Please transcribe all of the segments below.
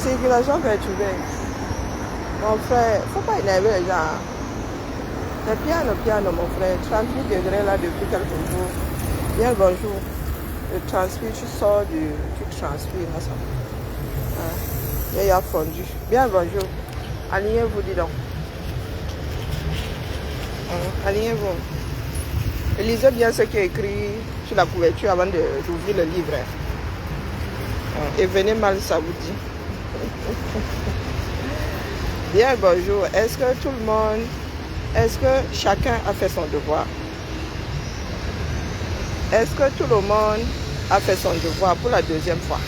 circulation perturbée. Mon frère, faut pas énerver les gens. C'est piano, mon frère. 38 degrés là depuis quelques jours. Bien bonjour. Le transpire, tu sors tu transpires là ça. Hein? Il a fondu. Bien bonjour. Alignez-vous, dis donc. Alignez-vous. Lisez bien ce qui est écrit sur la couverture avant d'ouvrir le livre. Et venez mal, ça vous dit. Bien bonjour. Est-ce que tout le monde, est-ce que chacun a fait son devoir? Est-ce que tout le monde a fait son devoir pour la deuxième fois?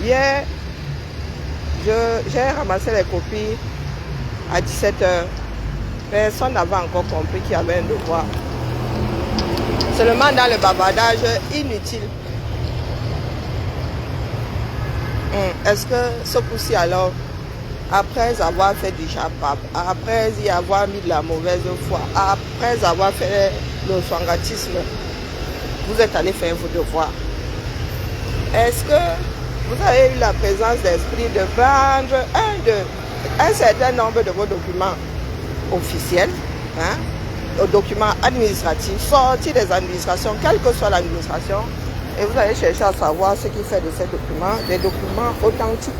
Hier, j'ai ramassé les copies à 17h. Personne n'avait encore compris qu'il y avait un devoir. Seulement dans le bavardage inutile. Est-ce que ce coup-ci alors, après avoir fait du chapap, après y avoir mis de la mauvaise foi, après avoir fait le swangatisme, vous êtes allé faire vos devoirs? Est-ce que vous avez eu la présence d'esprit de prendre un certain nombre de vos documents officiels, documents administratifs, sortis des administrations, quelle que soit l'administration, et vous allez chercher à savoir ce qui fait de ces documents des documents authentiques?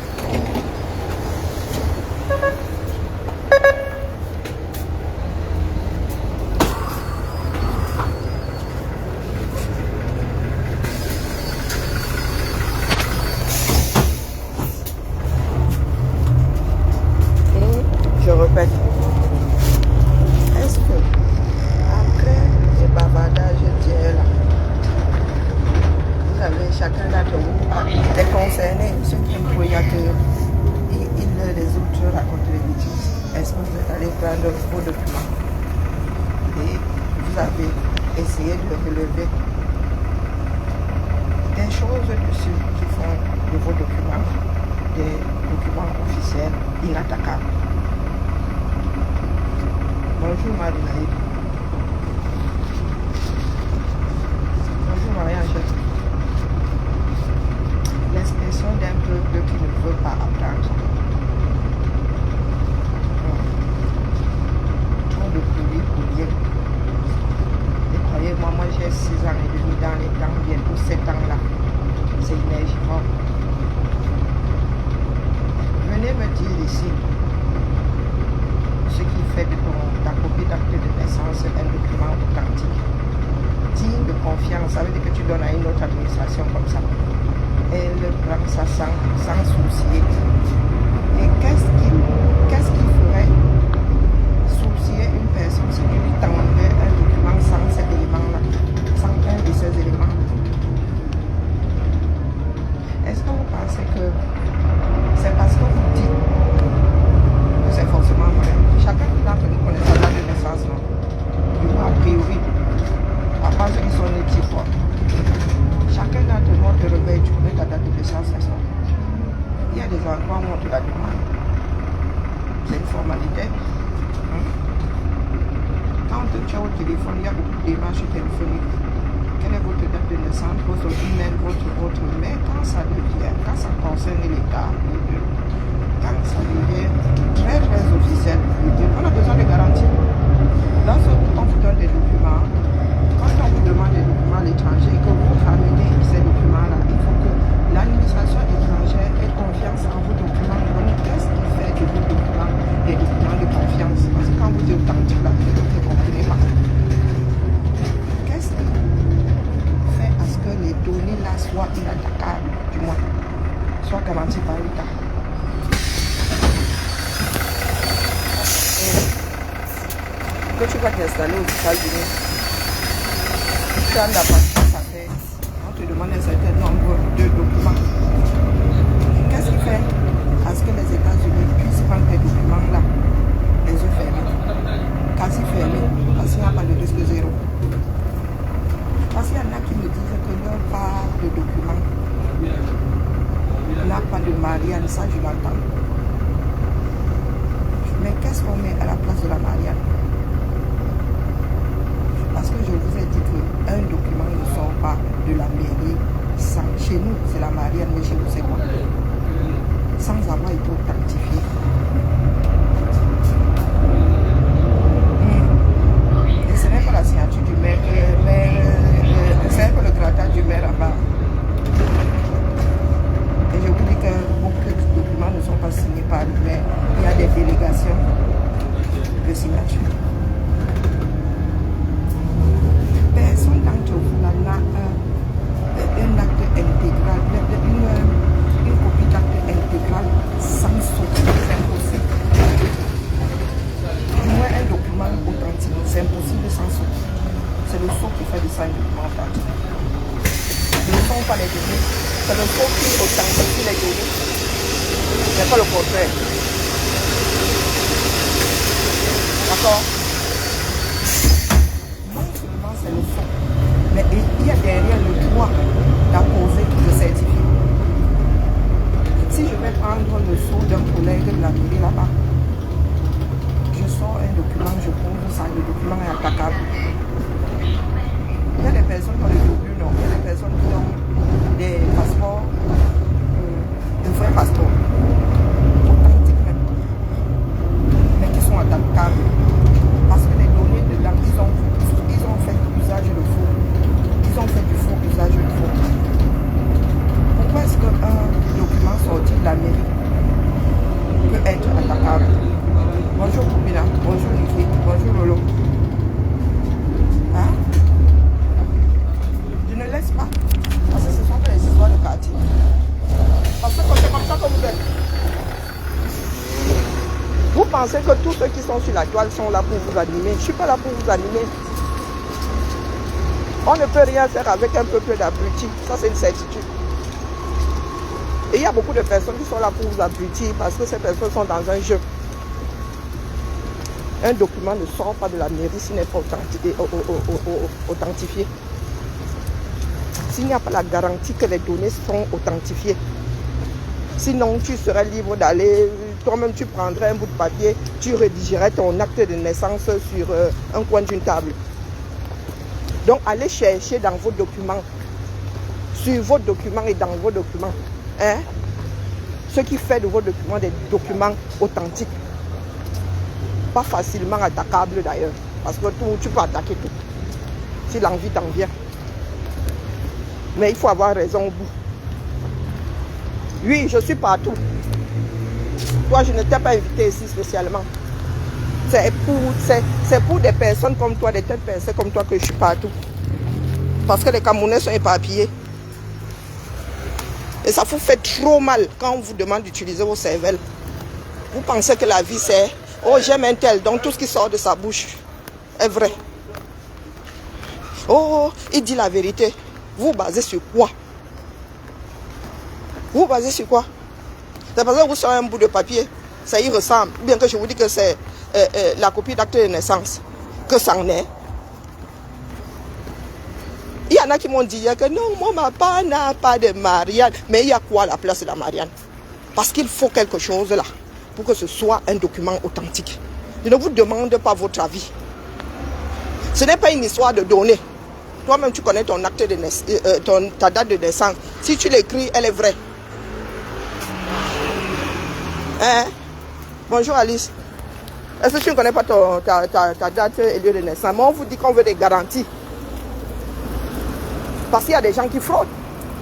Je répète, est-ce que après les bavardages d'hier là, vous avez chacun d'entre vous est concerné, ceux qui aiment priateur et les autres racontent les bêtises? Est-ce que vous êtes allé prendre vos documents et vous avez essayé de relever des choses dessus qui font de vos documents des documents officiels inattaquables? Bonjour Marie-Naïd. Bonjour Marie-Angèle. L'expression d'un peuple qui ne veut pas apprendre. Trop de pluie pour rien. Et croyez-moi, moi j'ai 6 ans et demi dans les temps, bientôt 7 ans là. C'est énergivore. Venez me dire ici ce qui fait de ta copie d'acte de naissance un document authentique, digne de confiance. Ça veut dire que tu donnes à une autre administration comme ça. Elle prend ça sans soucier. Et qu'est-ce qui ferait soucier une personne si tu lui tendrais un document sans ces éléments-là, sans un de ces éléments? Est-ce que vous pensez que c'est parce que vous dites que c'est forcément vrai? Chacun d'entre nous connaît sa date de naissance, non? Du coup, a priori, à part ceux qui sont les petits fois. Chacun d'entre nous te réveille, tu connais ta date de naissance, n'est-ce pas? Il y a des endroits où on te la demande. C'est une formalité. Quand tu es au téléphone, il y a beaucoup de démarches téléphoniques. Quelle est votre date de naissance, votre email, votre mais quand ça devient, quand ça concerne l'État, quand ça devient très très officiel, on a besoin de garanties. Lorsqu'on vous donne des documents, quand on vous demande des documents à l'étranger et que vous ramenez ces documents-là, il faut que l'administration étrangère ait confiance en vos documents. Donc, qu'est-ce qui fait de vos documents des documents de confiance? Parce que quand vous dites authentique, là, vous ne comprenez pas. Qu'est-ce qui fait à ce que les données là soient inattaquables, du moins, soient garanties par l'État? Que tu vas t'installer aux États-Unis, tu as la patience à faire, on te demande un certain nombre de documents. Qu'est-ce qui fait à ce que les États-Unis puissent prendre tes documents-là, les yeux fermés, quasi fermés, parce qu'il n'y a pas de risque zéro? Parce qu'il y en a qui me disent que leur part de documents n'a pas de Marianne, ça je l'entends. Mais qu'est-ce qu'on met à la place de la Marianne? Parce que je vous ai dit qu'un document ne sort pas de la mairie sans. Chez nous, c'est la Marianne, mais chez vous, c'est quoi? Sans avoir pas le contraire. D'accord? Non seulement c'est le fond, mais il y a derrière le droit d'apposer, de certifier. Si je vais prendre le sceau d'un collègue de la mairie là-bas, je sors un document, je prouve ça, le document est attaquable. Il y a des personnes qui ont les doubles noms, il y a des personnes qui ont des passeports, de vrais passeports, authentiques même, mais qui sont attaquables. Parce que les données dedans, ils ont fait usage de faux. Ils ont fait du faux usage de faux. Pourquoi est-ce qu'un document sorti de la mairie peut être attaquable? Bonjour Koubina, bonjour Niki, bonjour Lolo. Hein? Je ne laisse pas. Parce que ce sont les histoires de quartier. Parce que c'est comme ça que vous êtes. Vous pensez que tous ceux qui sont sur la toile sont là pour vous animer. Je ne suis pas là pour vous animer. On ne peut rien faire avec un peuple d'abrutis. Ça, c'est une certitude. Et il y a beaucoup de personnes qui sont là pour vous abrutir parce que ces personnes sont dans un jeu. Un document ne sort pas de la mairie s'il n'est pas authentifié. S'il n'y a pas la garantie que les données sont authentifiées. Sinon, tu serais libre d'aller, toi-même tu prendrais un bout de papier, tu rédigerais ton acte de naissance sur un coin d'une table. Donc, allez chercher dans vos documents, sur vos documents et dans vos documents, hein, ce qui fait de vos documents des documents authentiques. Pas facilement attaquables d'ailleurs, parce que tu peux attaquer tout, si l'envie t'en vient. Mais il faut avoir raison au bout. Oui, je suis partout. Toi, je ne t'ai pas invité ici spécialement. C'est pour des personnes comme toi, des têtes pensées comme toi que je suis partout. Parce que les Camerounais sont éparpillés. Et ça vous fait trop mal quand on vous demande d'utiliser vos cervelles. Vous pensez que la vie c'est « Oh, j'aime un tel », donc tout ce qui sort de sa bouche est vrai. Oh, il dit la vérité. Vous basez sur quoi? Vous basez sur quoi? C'est parce que vous sortez un bout de papier, ça y ressemble. Bien que je vous dis que c'est la copie d'acte de naissance, que ça en est. Il y en a qui m'ont dit que non, mon papa n'a pas de Marianne. Mais il y a quoi à la place de la Marianne? Parce qu'il faut quelque chose là, pour que ce soit un document authentique. Je ne vous demande pas votre avis. Ce n'est pas une histoire de données. Toi-même, tu connais ton acte de naissance, ta date de naissance. Si tu l'écris, elle est vraie. Hein? Bonjour Alice. Est-ce que tu ne connais pas ta date et lieu de naissance? Mais on vous dit qu'on veut des garanties. Parce qu'il y a des gens qui fraudent.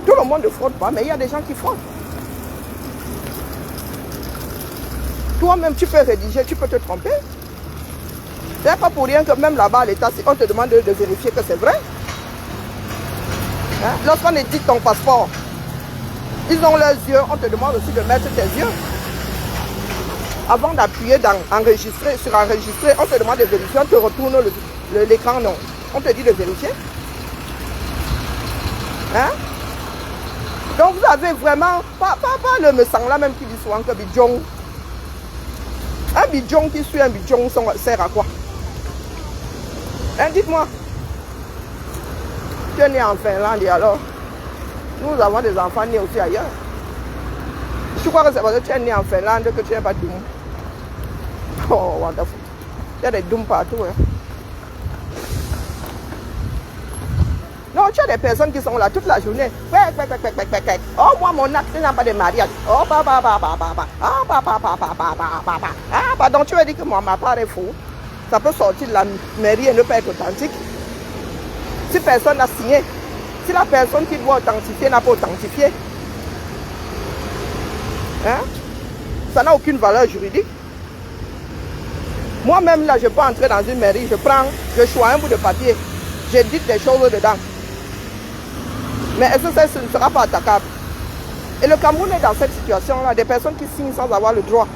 Tout le monde ne fraude pas, mais il y a des gens qui fraudent. Toi-même, tu peux rédiger, tu peux te tromper. Ce n'est pas pour rien que même là-bas, à l'État, on te demande de vérifier que c'est vrai. Hein? Lorsqu'on édite ton passeport, ils ont leurs yeux, on te demande aussi de mettre tes yeux. Avant d'appuyer dans enregistrer, sur enregistrer, on te demande de vérifier, on te retourne l'écran, non. On te dit de vérifier. Hein? Donc vous avez vraiment, pas le me sang là même qui dit souvent que bidjon. Un bidjon qui suit un bidjon sert à quoi? Hein, dites-moi. Tu es né en Finlande et alors? Nous avons des enfants nés aussi ailleurs. Je crois que c'est parce que tu es né en Finlande que tu n'es pas doum. Oh, wonderful. Il y a des doum partout. Hein. Non, tu as des personnes qui sont là toute la journée. Oh, moi, mon acte n'a pas de mariage. Oh, pardon, tu veux dire que moi, ma part est faux. Ça peut sortir de la mairie et ne pas être authentique. Si personne n'a signé, si la personne qui doit authentifier n'a pas authentifié, hein, ça n'a aucune valeur juridique. Moi-même, là, je peux entrer dans une mairie, je choisis un bout de papier, j'édite des choses dedans. Mais est-ce que ça ne sera pas attaquable? Et le Cameroun est dans cette situation-là, des personnes qui signent sans avoir le droit.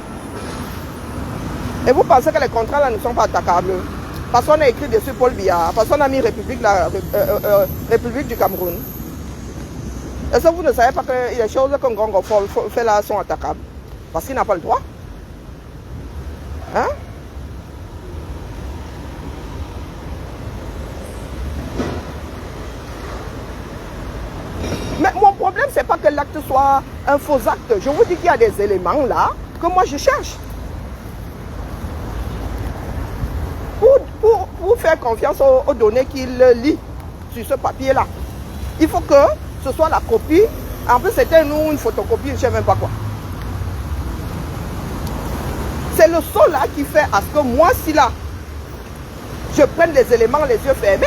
Et vous pensez que les contrats là ne sont pas attaquables? Parce qu'on a écrit dessus Paul Biya, parce qu'on a mis République du Cameroun. Est-ce que vous ne savez pas que les choses que Ngongo fait là sont attaquables? Parce qu'il n'a pas le droit. Hein? Mais mon problème, c'est pas que l'acte soit un faux acte. Je vous dis qu'il y a des éléments là que moi je cherche. Pour faire confiance aux données qu'il lit sur ce papier-là, il faut que ce soit la copie. En plus, c'était une photocopie, je ne sais même pas quoi. C'est le saut là qui fait à ce que moi, si là, je prenne les éléments les yeux fermés,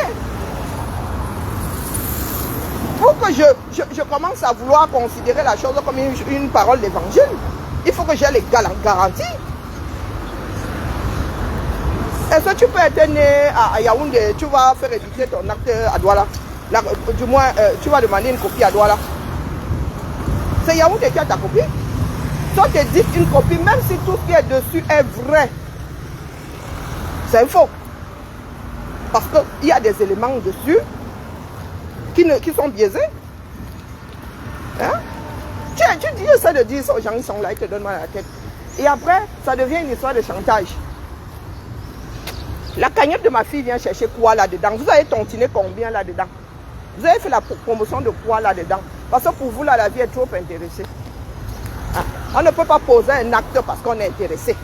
pour que je commence à vouloir considérer la chose comme une parole d'évangile, il faut que j'ai les garanties. Est-ce que tu peux être né à Yaoundé, tu vas faire éditer ton acte à Douala? Du moins, tu vas demander une copie à Douala. C'est Yaoundé qui a ta copie. Toi, tu dis une copie, même si tout ce qui est dessus est vrai. C'est faux. Parce qu'il y a des éléments dessus qui sont biaisés. Hein? Tu dis ça de dire ça aux gens, ils sont là, ils te donnent mal à la tête. Et après, ça devient une histoire de chantage. La cagnotte de ma fille vient chercher quoi là-dedans? Vous avez tontiné combien là-dedans? Vous avez fait la promotion de quoi là-dedans? Parce que pour vous, là, la vie est trop intéressée. Hein? On ne peut pas poser un acte parce qu'on est intéressé.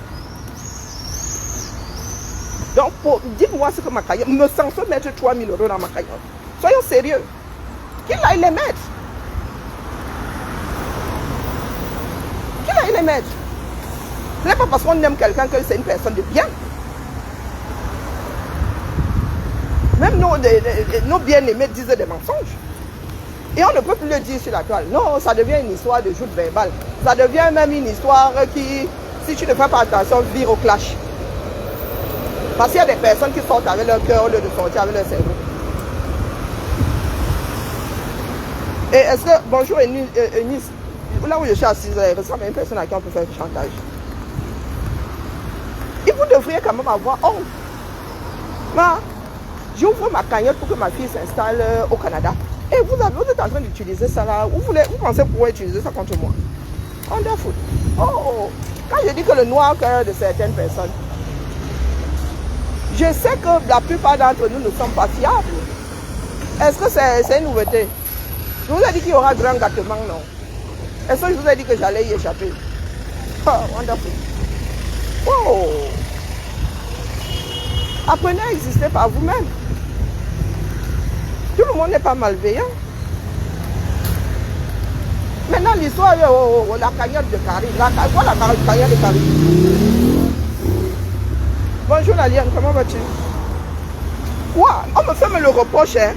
Donc, dites-moi ce que ma cagnotte... Me censure mettre 3 000 € dans ma cagnotte. Soyons sérieux. Qu'il aille les mettre. Qu'il aille les mettre. Ce n'est pas parce qu'on aime quelqu'un que c'est une personne de bien. Même nos bien-aimés disent des mensonges. Et on ne peut plus le dire sur la toile. Non, ça devient une histoire de joute verbale. Ça devient même une histoire qui, si tu ne fais pas attention, vire au clash. Parce qu'il y a des personnes qui sortent avec leur cœur au lieu de sortir avec leur cerveau. Et est-ce que, bonjour Eunice, là où je suis assise, il ressemble à une personne à qui on peut faire du chantage. Et vous devriez quand même avoir honte. J'ouvre ma cagnotte pour que ma fille s'installe au Canada. Et vous êtes en train d'utiliser ça là. Vous pensez pouvoir utiliser ça contre moi? Wonderful. Oh, quand je dis que le noir cœur de certaines personnes, je sais que la plupart d'entre nous ne sommes pas fiables. Est-ce que c'est une nouveauté? Je vous ai dit qu'il y aura grand gâtement, non? Est-ce que je vous ai dit que j'allais y échapper? Oh, wonderful. Oh. Apprenez à exister par vous-même. Tout le monde n'est pas malveillant. Maintenant, l'histoire, la cagnotte de Carrie. Quoi la cagnotte de Carrie? Bonjour Laliane, comment vas-tu? Quoi? On me fait le reproche, hein?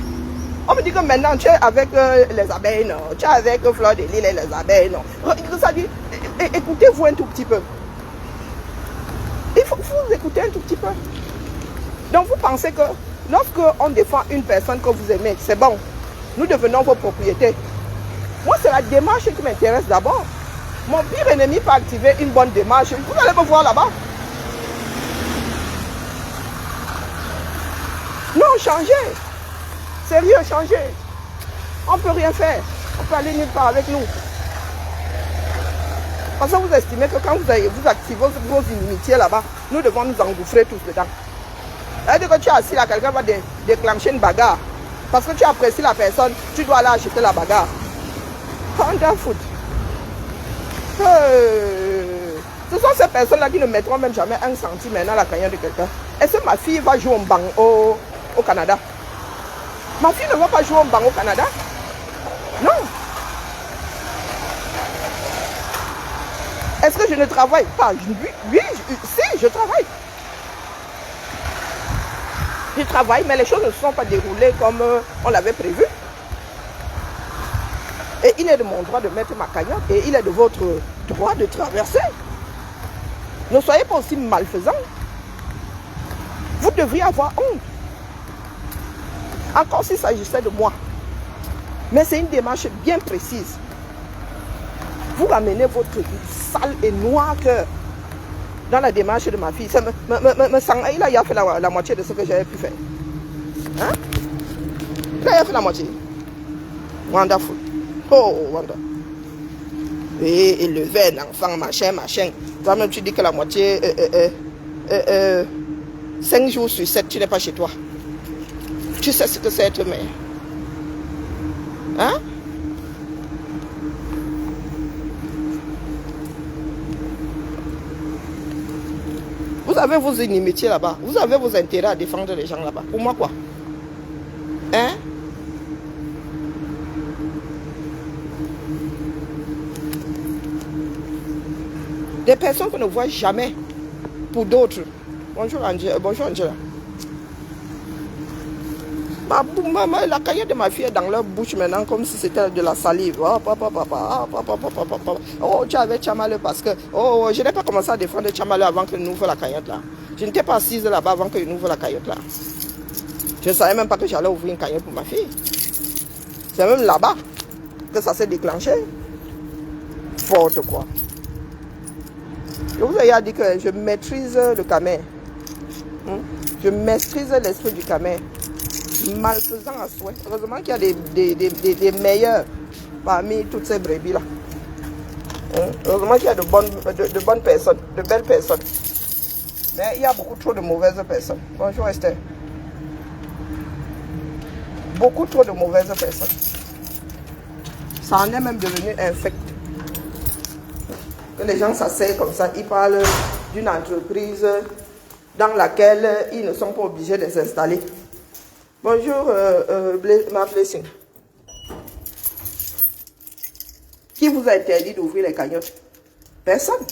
On me dit que maintenant tu es avec les abeilles, non? Tu es avec Fleur de Lille et les abeilles, non? Ça dit, écoutez-vous un tout petit peu. Il faut vous écouter un tout petit peu. Donc vous pensez que lorsqu'on défend une personne que vous aimez, c'est bon, nous devenons vos propriétés. Moi, c'est la démarche qui m'intéresse d'abord. Mon pire ennemi peut activer une bonne démarche. Vous allez me voir là-bas. Non, changez. Sérieux, changez. On ne peut rien faire. On peut aller nulle part avec nous. Parce que vous estimez que quand vous activez vos inimitiés là-bas, nous devons nous engouffrer tous dedans. C'est-à-dire que tu es assis là, quelqu'un va déclencher une bagarre. Parce que tu apprécies la personne, tu dois aller acheter la bagarre. Wonderful. Ce sont ces personnes-là qui ne mettront même jamais un centime dans la cagnotte de quelqu'un. Est-ce que ma fille va jouer au bang au Canada? Ma fille ne va pas jouer au bang au Canada? Non. Est-ce que je ne travaille pas? Oui, si, je travaille. Je travaille, mais les choses ne se sont pas déroulées comme on l'avait prévu. Et il est de mon droit de mettre ma cagnotte et il est de votre droit de traverser. Ne soyez pas aussi malfaisants. Vous devriez avoir honte. Encore s'il s'agissait de moi. Mais c'est une démarche bien précise. Vous ramenez votre sale et noir cœur dans la démarche de ma fille. Il a fait la moitié de ce que j'avais pu faire. Hein? Il a fait la moitié. Wonderful. Oh, wonderful. Et élever un enfant, machin, machin. Toi-même, tu dis que la moitié, 5 jours sur 7, tu n'es pas chez toi. Tu sais ce que c'est être mère. Hein? Vous avez vos inimitiés là-bas. Vous avez vos intérêts à défendre les gens là-bas. Pour moi, quoi? Hein? Des personnes qu'on ne voit jamais pour d'autres. Bonjour Angela. Bonjour Angela. La caillette de ma fille est dans leur bouche maintenant comme si c'était de la salive. Oh, tu avais Tchamaleu parce que... Oh, je n'ai pas commencé à défendre Tchamaleu avant qu'il nous ouvre la caillette là. Je n'étais pas assise là-bas avant qu'il nous ouvre la caillette là. Je ne savais même pas que j'allais ouvrir une caillette pour ma fille. C'est même là-bas que ça s'est déclenché. Forte quoi. Je vous ai dit que je maîtrise le camé. Je maîtrise l'esprit du camé. Malfaisant à souhait. Heureusement qu'il y a des meilleurs parmi toutes ces brebis là. Heureusement qu'il y a de bonnes personnes, de belles personnes. Mais il y a beaucoup trop de mauvaises personnes. Bonjour Esther. Beaucoup trop de mauvaises personnes. Ça en est même devenu infect. Que les gens s'asseyent comme ça, ils parlent d'une entreprise dans laquelle ils ne sont pas obligés de s'installer. Bonjour, ma blessing. Qui vous a interdit d'ouvrir les cagnottes? Personne.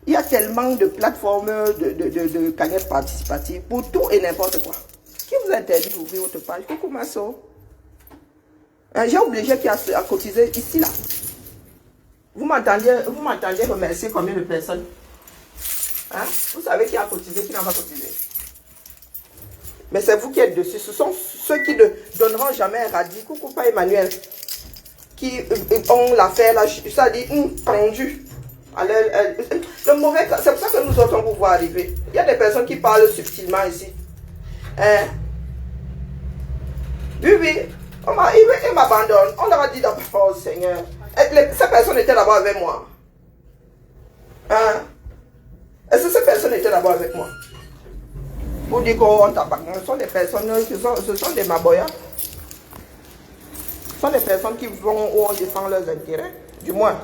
Il y a tellement de plateformes de cagnottes participatives pour tout et n'importe quoi. Qui vous a interdit d'ouvrir votre page? Coucou Masso. J'ai obligé qui a cotisé ici là. Vous m'entendez remercier combien de personnes? Hein? Vous savez qui a cotisé, qui n'a pas cotisé? Mais c'est vous qui êtes dessus. Ce sont ceux qui ne donneront jamais un radis. Coucou, pas Emmanuel. Qui ont l'affaire là. Ça dit, pendu. Le mauvais, c'est pour ça que nous autres, on vous voit arriver. Il y a des personnes qui parlent subtilement ici. Hein? Oui. Ils m'abandonnent. On leur a dit d'abord, oh, Seigneur. Ces personnes étaient là-bas avec moi. Hein? Est-ce que ces personnes étaient là-bas avec moi? Vous dites qu'on tabac. Ce sont des personnes ce sont des maboyas. Ce sont des personnes qui vont où on défend leurs intérêts. Du moins,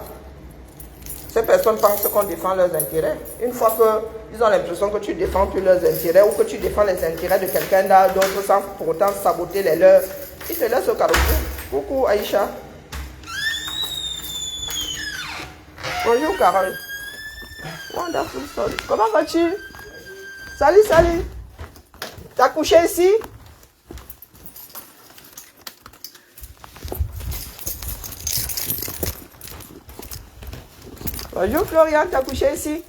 ces personnes pensent qu'on défend leurs intérêts. Une fois qu'ils ont l'impression que tu défends plus leurs intérêts ou que tu défends les intérêts de quelqu'un d'autre sans pour autant saboter les leurs, ils te laissent au carrefour. Coucou Aïcha. Bonjour Carole. Wonderful story. Comment vas-tu? Salut. T'as couché ici? Bonjour Florian, t'as couché ici?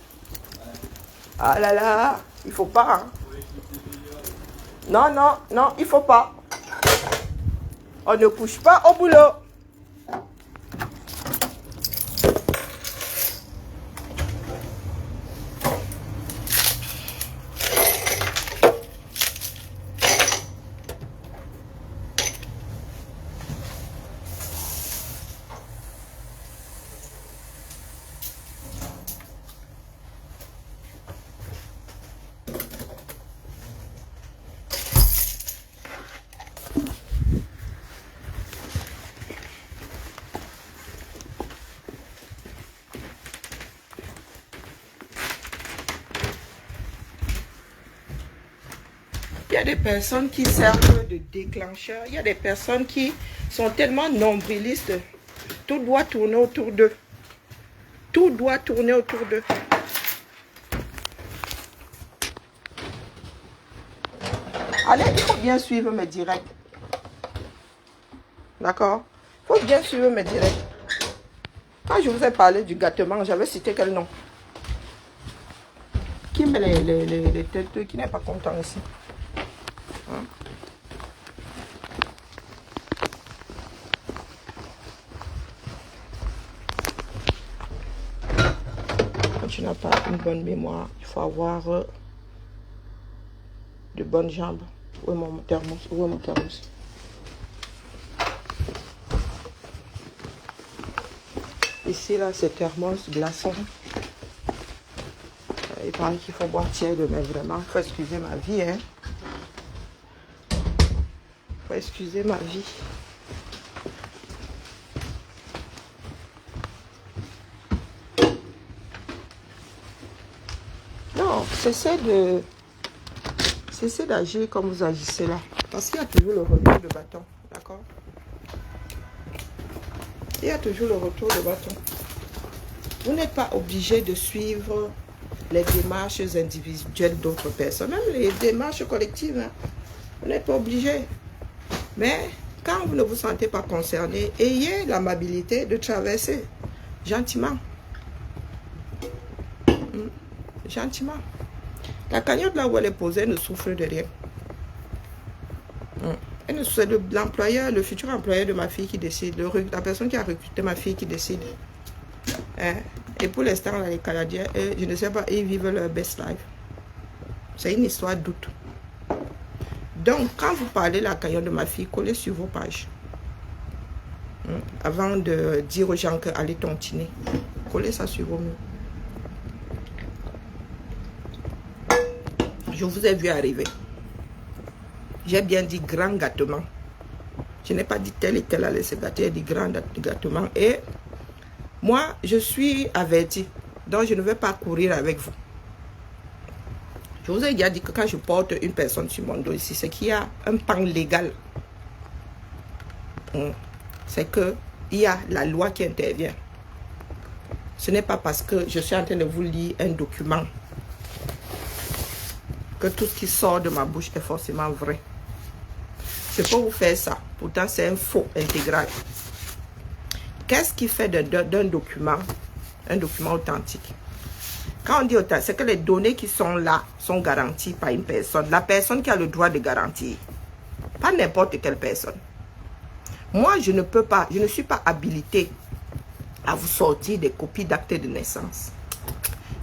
Ah là là, il faut pas. Hein? Non, il faut pas. On ne couche pas au boulot. Il y a des personnes qui servent de déclencheurs. Il y a des personnes qui sont tellement nombrilistes. Tout doit tourner autour d'eux. Tout doit tourner autour d'eux. Allez, il faut bien suivre mes directs. D'accord? Il faut bien suivre mes directs. Quand je vous ai parlé du gâtement, j'avais cité quel nom? Qui met les têtes qui n'est pas content ici? Hein? Quand tu n'as pas une bonne mémoire, il faut avoir de bonnes jambes. Où est mon thermos? Où est mon thermos? Ici, là, c'est thermos, glaçon. Il paraît qu'il faut boire tiède, mais vraiment, il faut excuser ma vie, hein. Il faut excuser ma vie. Non, cessez d'agir comme vous agissez là. Parce qu'il y a toujours le retour de bâton, d'accord? Il y a toujours le retour de bâton. Vous n'êtes pas obligé de suivre les démarches individuelles d'autres personnes, même les démarches collectives. Hein. Vous n'êtes pas obligé. Mais quand vous ne vous sentez pas concerné, ayez l'amabilité de traverser gentiment. Gentiment. La cagnotte là où elle est posée ne souffre de rien. C'est l'employeur, le futur employeur de ma fille qui décide, la personne qui a recruté ma fille qui décide. Et pour l'instant, les Canadiens, je ne sais pas, ils vivent leur best life. C'est une histoire de doute. Donc, quand vous parlez de la cagnotte de ma fille, collez sur vos pages. Avant de dire aux gens qu'allez tontiner, collez ça sur vos murs. Je vous ai vu arriver. J'ai bien dit grand gâtement. Je n'ai pas dit tel et tel allait se gâter, j'ai dit grand gâtement. Et moi, je suis averti. Donc, je ne vais pas courir avec vous. Je vous ai déjà dit que quand je porte une personne sur mon dos ici, c'est qu'il y a un pan légal. C'est qu'il y a la loi qui intervient. Ce n'est pas parce que je suis en train de vous lire un document que tout ce qui sort de ma bouche est forcément vrai. Je peux vous faire ça. Pourtant, c'est un faux intégral. Qu'est-ce qui fait d'un document un document authentique? Quand on dit authentique, c'est que les données qui sont là sont garanties par une personne. La personne qui a le droit de garantir. Pas n'importe quelle personne. Moi, je ne peux pas, je ne suis pas habilité à vous sortir des copies d'actes de naissance.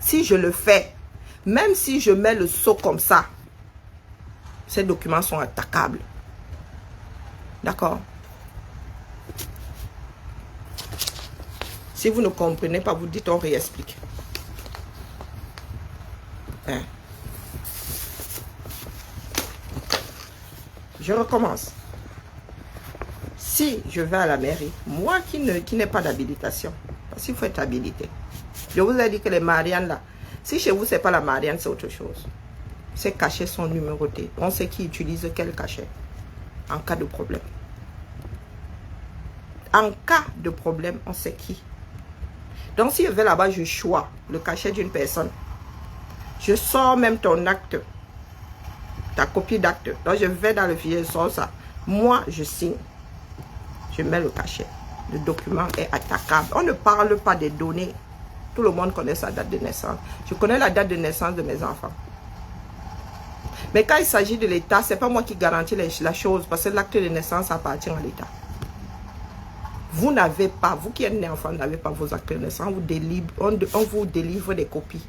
Si je le fais, même si je mets le sceau comme ça, ces documents sont attaquables. D'accord? Si vous ne comprenez pas, vous dites, on réexplique. Hein? Je recommence. Si je vais à la mairie, moi qui n'ai pas d'habilitation, parce qu'il faut être habilité. Je vous ai dit que les Marianne là, si chez vous c'est pas la Marianne, c'est autre chose. Ces cachets sont numérotés. On sait qui utilise quel cachet en cas de problème. En cas de problème, on sait qui. Donc si je vais là-bas, je choisis le cachet d'une personne. Je sors même ton acte, ta copie d'acte. Donc je vais dans le fichier, je sors ça. Moi, je signe. Je mets le cachet. Le document est attaquable. On ne parle pas des données. Tout le monde connaît sa date de naissance. Je connais la date de naissance de mes enfants. Mais quand il s'agit de l'État, ce n'est pas moi qui garantis la chose, parce que l'acte de naissance appartient à l'État. Vous n'avez pas, vous qui êtes né enfant, n'avez pas vos actes de naissance, on vous délivre des copies.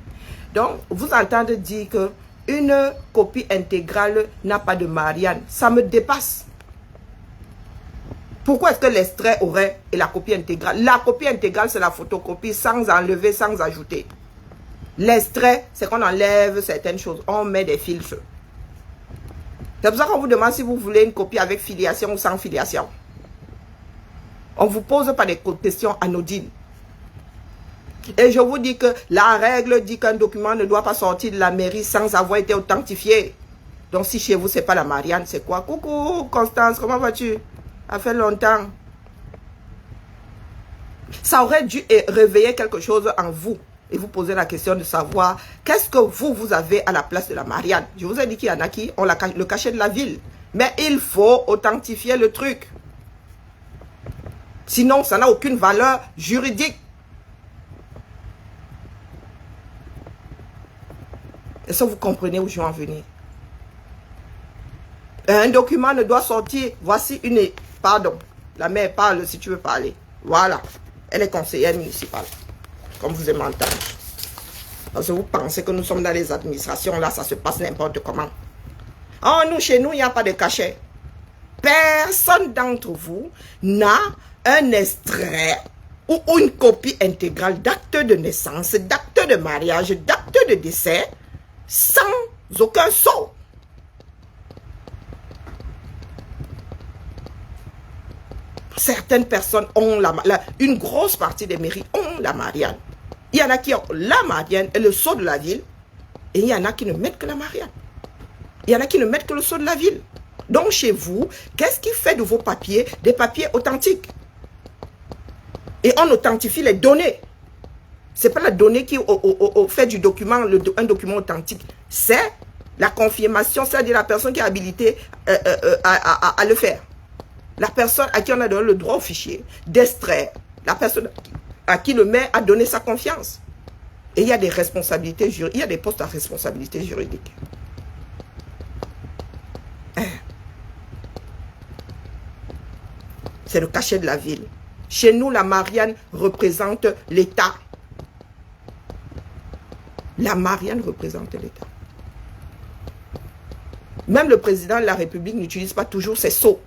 Donc, vous entendez dire qu'une copie intégrale n'a pas de Marianne. Ça me dépasse. Pourquoi est-ce que l'extrait aurait et la copie intégrale? La copie intégrale, c'est la photocopie sans enlever, sans ajouter. L'extrait, c'est qu'on enlève certaines choses. On met des filtres. C'est pour ça qu'on vous demande si vous voulez une copie avec filiation ou sans filiation. On ne vous pose pas des questions anodines. Et je vous dis que la règle dit qu'un document ne doit pas sortir de la mairie sans avoir été authentifié. Donc si chez vous, ce n'est pas la Marianne, c'est quoi? Coucou Constance, comment vas-tu? Ça fait longtemps. Ça aurait dû réveiller quelque chose en vous. Et vous poser la question de savoir qu'est-ce que vous avez à la place de la Marianne. Je vous ai dit qu'il y en a qui ont le cachet de la ville. Mais il faut authentifier le truc. Sinon, ça n'a aucune valeur juridique. Est-ce que vous comprenez où je veux en venir? Un document ne doit sortir. Voici une... Pardon. La mère parle si tu veux parler. Voilà. Elle est conseillère municipale. Comme vous aimez entendre. Parce que vous pensez que nous sommes dans les administrations. Là, ça se passe n'importe comment. Oh, nous, chez nous, il n'y a pas de cachet. Personne d'entre vous n'a un extrait ou une copie intégrale d'acte de naissance, d'acte de mariage, d'acte de décès, sans aucun sceau. Certaines personnes ont une grosse partie des mairies ont la Marianne. Il y en a qui ont la Marianne et le sceau de la ville, et il y en a qui ne mettent que la Marianne. Il y en a qui ne mettent que le sceau de la ville. Donc chez vous, qu'est-ce qui fait de vos papiers des papiers authentiques? Et on authentifie les données. Ce n'est pas la donnée qui fait du document, un document authentique. C'est la confirmation, c'est-à-dire la personne qui est habilitée à le faire. La personne à qui on a donné le droit au fichier d'extraire. La personne à qui le maire a donné sa confiance. Et il y a des responsabilités juridiques, il y a des postes à responsabilité juridique. C'est le cachet de la ville. Chez nous, la Marianne représente l'État. La Marianne représente l'État. Même le président de la République n'utilise pas toujours ses sceaux.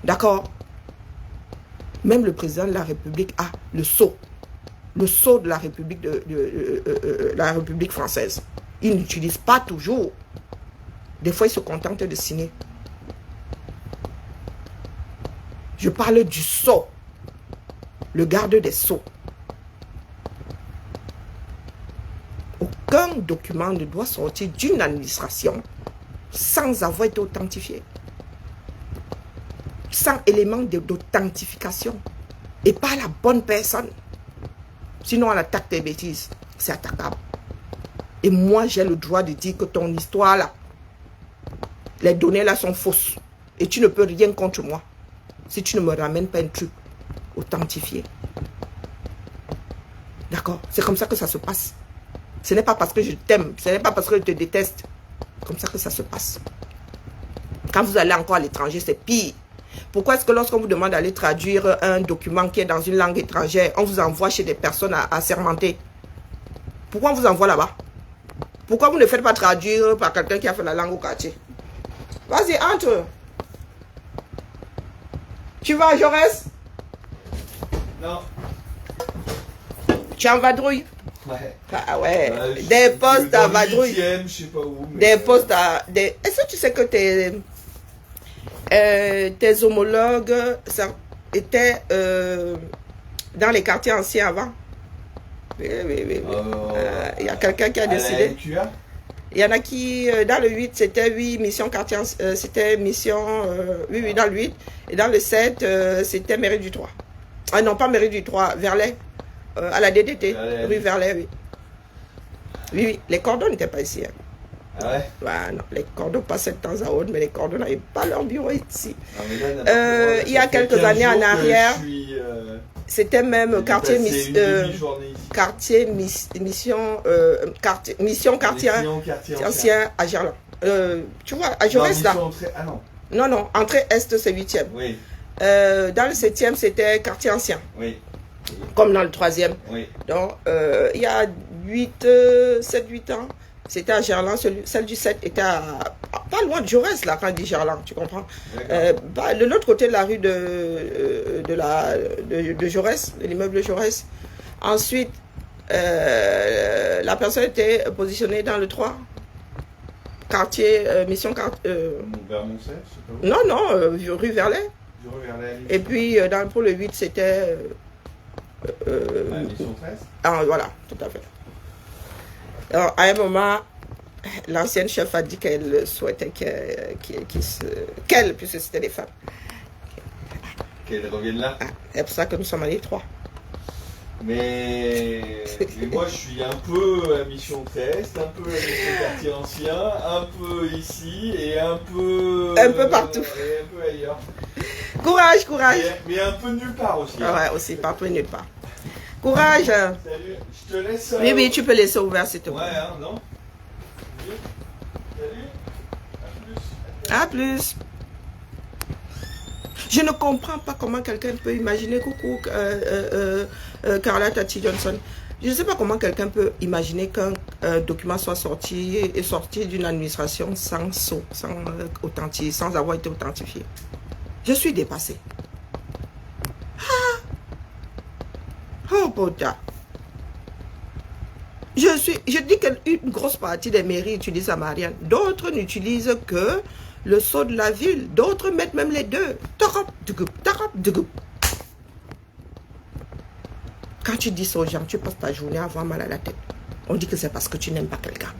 D'accord? Même le président de la République a le sceau. Le sceau de la République, la République française. Il n'utilise pas toujours. Des fois, il se contente de signer. Je parle du sceau. Le garde des sceaux. Aucun document ne doit sortir d'une administration sans avoir été authentifié. Sans élément d'authentification. Et pas la bonne personne. Sinon, on attaque tes bêtises. C'est attaquable. Et moi, j'ai le droit de dire que ton histoire là, les données là sont fausses. Et tu ne peux rien contre moi. Si tu ne me ramènes pas un truc authentifié. D'accord? C'est comme ça que ça se passe. Ce n'est pas parce que je t'aime. Ce n'est pas parce que je te déteste. C'est comme ça que ça se passe. Quand vous allez encore à l'étranger, c'est pire. Pourquoi est-ce que lorsqu'on vous demande d'aller traduire un document qui est dans une langue étrangère, on vous envoie chez des personnes assermentées? Pourquoi on vous envoie là-bas? Pourquoi vous ne faites pas traduire par quelqu'un qui a fait la langue au quartier? Vas-y, entre. Tu vas à Jaurès? Non. Tu es en vadrouille? Ouais. Ah ouais. Des postes à vadrouille. Je sais pas où. Des postes à... Est-ce que tu sais que tes homologues ça, étaient dans les quartiers anciens avant? Oui. Il y a quelqu'un qui a décidé. Il y en a qui, dans le 8, c'était mission quartier, c'était mission, oui, dans le 8. Et dans le 7, c'était mairie du 3. Ah non, pas mairie du 3, Verlet, à la DDT, rue Verlet, oui. Oui, les cordons n'étaient pas ici. Hein. Ah ouais? Ouais, non, les cordons passaient de temps à autre, mais les cordons n'avaient pas leur bureau ici. Non, là, il y a quelques années en arrière, c'était même quartier quartier ancien à Gerland. Tu vois, à Jaurès là. Ah non. Non, entrée est, c'est 8e. Oui. Dans le 7e, c'était quartier ancien. Oui. Comme dans le 3e. Oui. Donc, il y a 7-8 ans, c'était à Gerland. Celle du 7 était pas loin de Jaurès, là, quand on dit Gerland, tu comprends? De l'autre côté de la rue de Jaurès, de l'immeuble de Jaurès. Ensuite, la personne était positionnée dans le 3. Quartier, mission quartier. Vers Moncey, je sais pas où. Non, rue Verlet. Et puis, pour le 8, c'était... mission 13. Ah, voilà, tout à fait. Alors, à un moment, l'ancienne chef a dit qu'elle souhaitait qu'elle, puisque c'était des femmes. Qu'elle revienne là. C'est pour ça que nous sommes allés 3. Mais moi je suis un peu à Mission 13, un peu à Mission Quartier Ancien, un peu ici et un peu partout. Et un peu ailleurs. Courage. Mais un peu nulle part aussi. Ouais, aussi, partout et nulle part. Courage. Salut, je te laisse. Oui, tu peux laisser ouvert s'il te plaît. Ouais, hein, non? Salut. À plus. Je ne comprends pas comment quelqu'un peut imaginer, coucou Carla Tati Johnson, je ne sais pas comment quelqu'un peut imaginer qu'un document soit sorti d'une administration sans sceau, sans avoir été authentifié. Je suis dépassée. Oh, putain. Je dis qu'une grosse partie des mairies utilisent la Marianne. D'autres n'utilisent que le sceau de la ville. D'autres mettent même les deux. Quand tu dis ça aux gens, tu passes ta journée à avoir mal à la tête. On dit que c'est parce que tu n'aimes pas quelqu'un.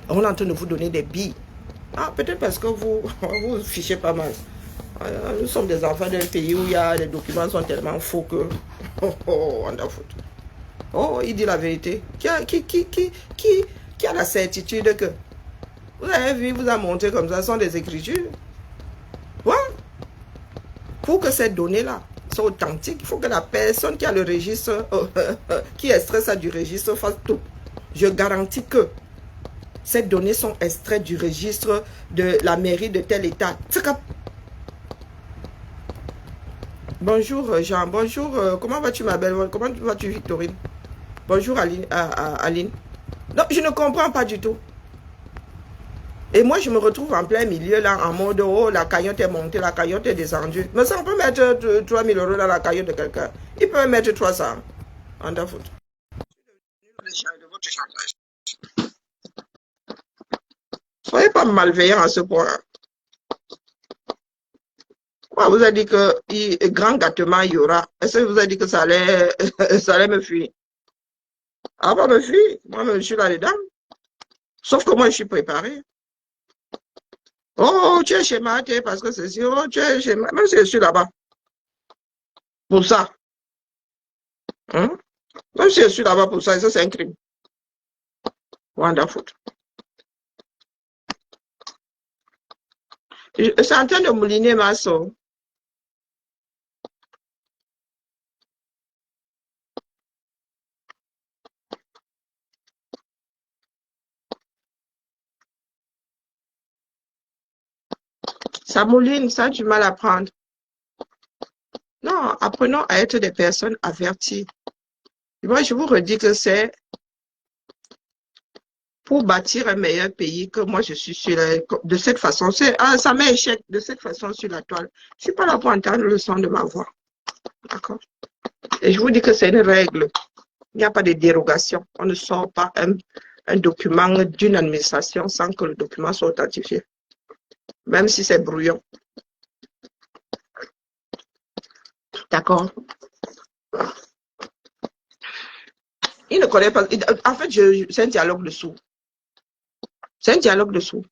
On est en train de vous donner des billes. Ah, peut-être parce que vous vous fichez pas mal. Nous sommes des enfants d'un pays où il y a les documents sont tellement faux que... Oh, on a foutu. Oh, il dit la vérité. Qui a la certitude que... Vous avez vu, vous a montré comme ça, ce sont des écritures. Ouais. Pour que ces données-là soient authentiques, il faut que la personne qui a le registre, qui extrait ça du registre, fasse tout. Je garantis que ces données sont extraites du registre de la mairie de tel état. Bonjour Jean, bonjour, comment vas-tu ma belle, comment vas-tu Victorine? Bonjour Aline, Aline. Non, je ne comprends pas du tout. Et moi, je me retrouve en plein milieu, là, en mode, oh, la cagnotte est montée, la cagnotte est descendue. Mais ça, on peut mettre 3 000 € dans la cagnotte de quelqu'un. Il peut mettre 300. En ta faute. Soyez pas malveillant à ce point. Moi, vous avez dit que grand gâtement il y aura. Est-ce que vous avez dit que ça allait, ça allait me fuir? Ah, pas me fuir. Moi, je suis là-dedans. Sauf que moi, je suis préparé. Oh, tu es chez Maté parce que c'est sûr. Oh, tu es chez Maté. Même si je suis là-bas. Pour ça. Hein? Même si je suis là-bas pour ça, ça c'est un crime. Wonderful. C'est en train de mouliner ma soeur. Ça mouline, ça a du mal à prendre. Non, apprenons à être des personnes averties. Moi, je vous redis que c'est pour bâtir un meilleur pays que moi, je suis sur de cette façon. Ça met échec de cette façon sur la toile. Je ne suis pas là pour entendre le son de ma voix. D'accord? Et je vous dis que c'est une règle. Il n'y a pas de dérogation. On ne sort pas un document d'une administration sans que le document soit authentifié. Même si c'est brouillon. D'accord? Il ne connaît pas. En fait, c'est un dialogue de sourds. C'est un dialogue de sourds.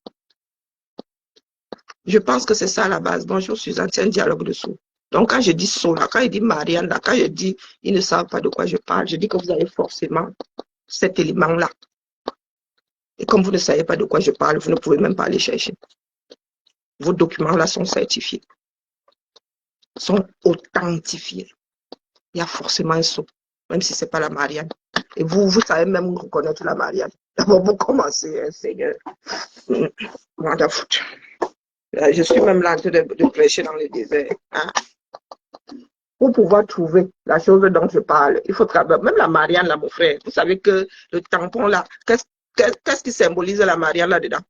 Je pense que c'est ça à la base. Bonjour Suzanne, c'est un dialogue de sourds. Donc quand je dis sourd, là, quand il dit Marianne, là, quand je dis ils ne savent pas de quoi je parle, je dis que vous avez forcément cet élément-là. Et comme vous ne savez pas de quoi je parle, vous ne pouvez même pas aller chercher. Vos documents-là sont certifiés, sont authentifiés. Il y a forcément un saut, même si ce n'est pas la Marianne. Et vous savez même reconnaître la Marianne. D'abord, vous commencez, Seigneur. Wonderful. Je suis même là en train de prêcher dans le désert. Hein? Pour pouvoir trouver la chose dont je parle, il faut travailler. Même la Marianne, là, mon frère, vous savez que le tampon, là, qu'est-ce qui symbolise la Marianne là-dedans?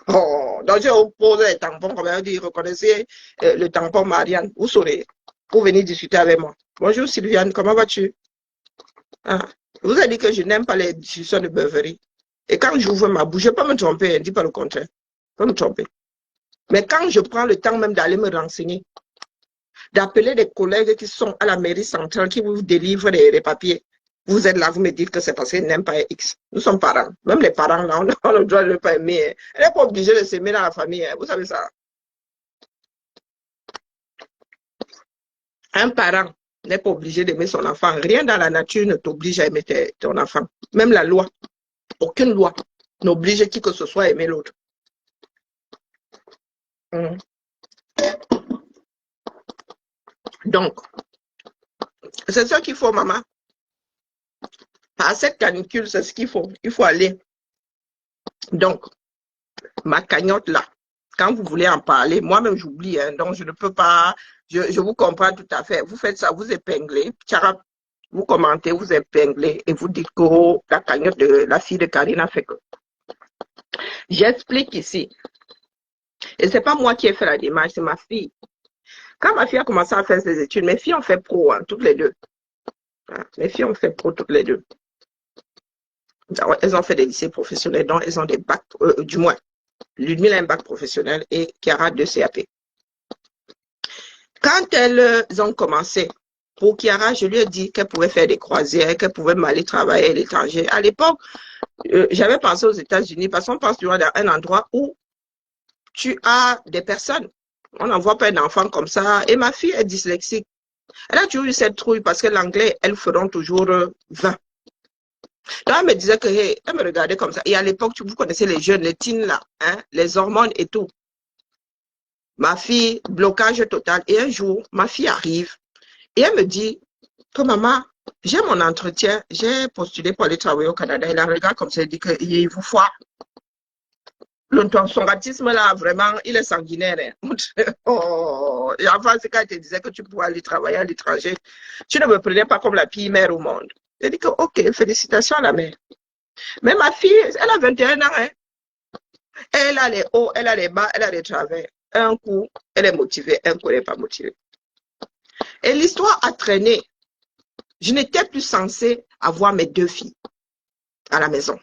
Oh, donc je vous pose les tampons, comme on dit, reconnaissez le tampon Marianne, vous saurez, pour venir discuter avec moi. Bonjour Sylviane, comment vas-tu? Hein? Vous avez dit que je n'aime pas les discussions de beuverie. Et quand j'ouvre ma bouche, je ne peux pas me tromper, ne dis pas le contraire. Je peux me tromper. Mais quand je prends le temps même d'aller me renseigner, d'appeler des collègues qui sont à la mairie centrale, qui vous délivrent les papiers, vous êtes là, vous me dites que c'est parce qu'ils n'aiment pas X. Nous sommes parents. Même les parents, là, on a le droit de ne pas aimer. Elle n'est pas obligée de s'aimer dans la famille. Vous savez ça. Un parent n'est pas obligé d'aimer son enfant. Rien dans la nature ne t'oblige à aimer ton enfant. Même la loi. Aucune loi n'oblige qui que ce soit à aimer l'autre. Donc, c'est ça qu'il faut, maman. À cette canicule, c'est ce qu'il faut. Il faut aller. Donc, ma cagnotte là, quand vous voulez en parler, moi-même j'oublie, hein, donc je ne peux pas, je vous comprends tout à fait. Vous faites ça, vous épinglez, vous commentez, vous épinglez et vous dites que oh, la cagnotte de la fille de Karine a fait que. J'explique ici. Et c'est pas moi qui ai fait la démarche, c'est ma fille. Quand ma fille a commencé à faire ses études, mes filles ont fait pro, hein, toutes les deux. Hein. Mes filles ont fait pro toutes les deux. Elles ont fait des lycées professionnels, donc elles ont des bacs, du moins. Ludmilla a un bac professionnel et Chiara 2 CAP. Quand elles ont commencé, pour Chiara, je lui ai dit qu'elle pouvait faire des croisières, qu'elle pouvait m'aller travailler à l'étranger. À l'époque, j'avais pensé aux États-Unis parce qu'on pense dans un endroit où tu as des personnes. On n'envoie pas un enfant comme ça. Et ma fille est dyslexique. Elle a toujours eu cette trouille parce que l'anglais, elles feront toujours 20. Donc, elle me disait que, hey, elle me regardait comme ça. Et à l'époque, vous connaissez les jeunes, les teens là, hein, les hormones et tout. Ma fille, blocage total. Et un jour, ma fille arrive et elle me dit que maman, j'ai mon entretien, j'ai postulé pour aller travailler au Canada. Elle la regarde comme ça, elle dit qu'il vous faut. Son racisme là, vraiment, il est sanguinaire. Hein. Oh, et enfin, c'est quand elle te disait que tu pouvais aller travailler à l'étranger. Tu ne me prenais pas comme la pire mère au monde. Elle dit que, ok, félicitations à la mère. Mais ma fille, elle a 21 ans. Hein. Elle a les hauts, elle a les bas, elle a les travers. Un coup, elle est motivée, un coup, elle n'est pas motivée. Et l'histoire a traîné. Je n'étais plus censée avoir mes 2 filles à la maison.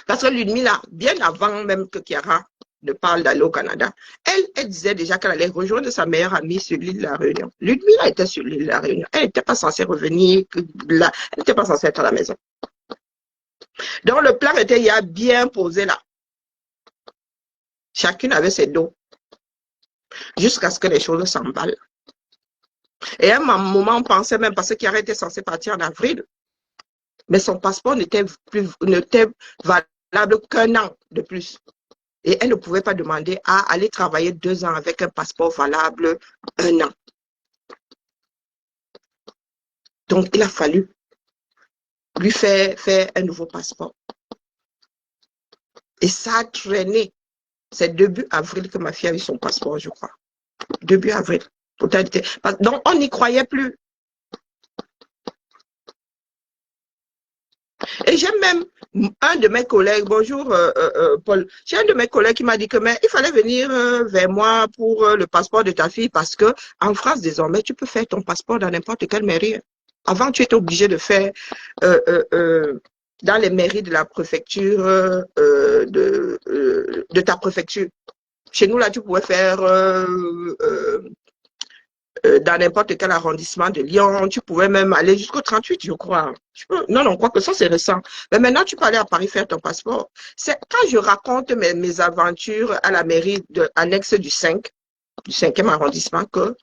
Parce que Ludmilla, bien avant même que Chiara ne parle d'aller au Canada, elle disait déjà qu'elle allait rejoindre sa meilleure amie sur l'île de la Réunion. Ludmilla était sur l'île de la Réunion. Elle n'était pas censée revenir là. Elle n'était pas censée être à la maison. Donc le plan était bien posé là. Chacune avait ses dos. Jusqu'à ce que les choses s'emballent. Et à un moment, on pensait même, parce qu'il était censé partir en avril, mais son passeport n'était valable qu'1 an de plus. Et elle ne pouvait pas demander à aller travailler 2 ans avec un passeport valable 1 an. Donc, il a fallu lui faire un nouveau passeport. Et ça a traîné. C'est début avril que ma fille a eu son passeport, je crois. Début avril. Donc, on n'y croyait plus. Et j'ai même un de mes collègues, bonjour Paul, j'ai un de mes collègues qui m'a dit que mais il fallait venir vers moi pour le passeport de ta fille parce que en France désormais, tu peux faire ton passeport dans n'importe quelle mairie. Avant, tu étais obligé de faire dans les mairies de la préfecture, de ta préfecture. Chez nous, là, tu pouvais faire dans n'importe quel arrondissement de Lyon, tu pouvais même aller jusqu'au 38, je crois. Non, quoi que ça, c'est récent. Mais maintenant, tu peux aller à Paris faire ton passeport. C'est quand je raconte mes aventures à la mairie annexe du 5e arrondissement, que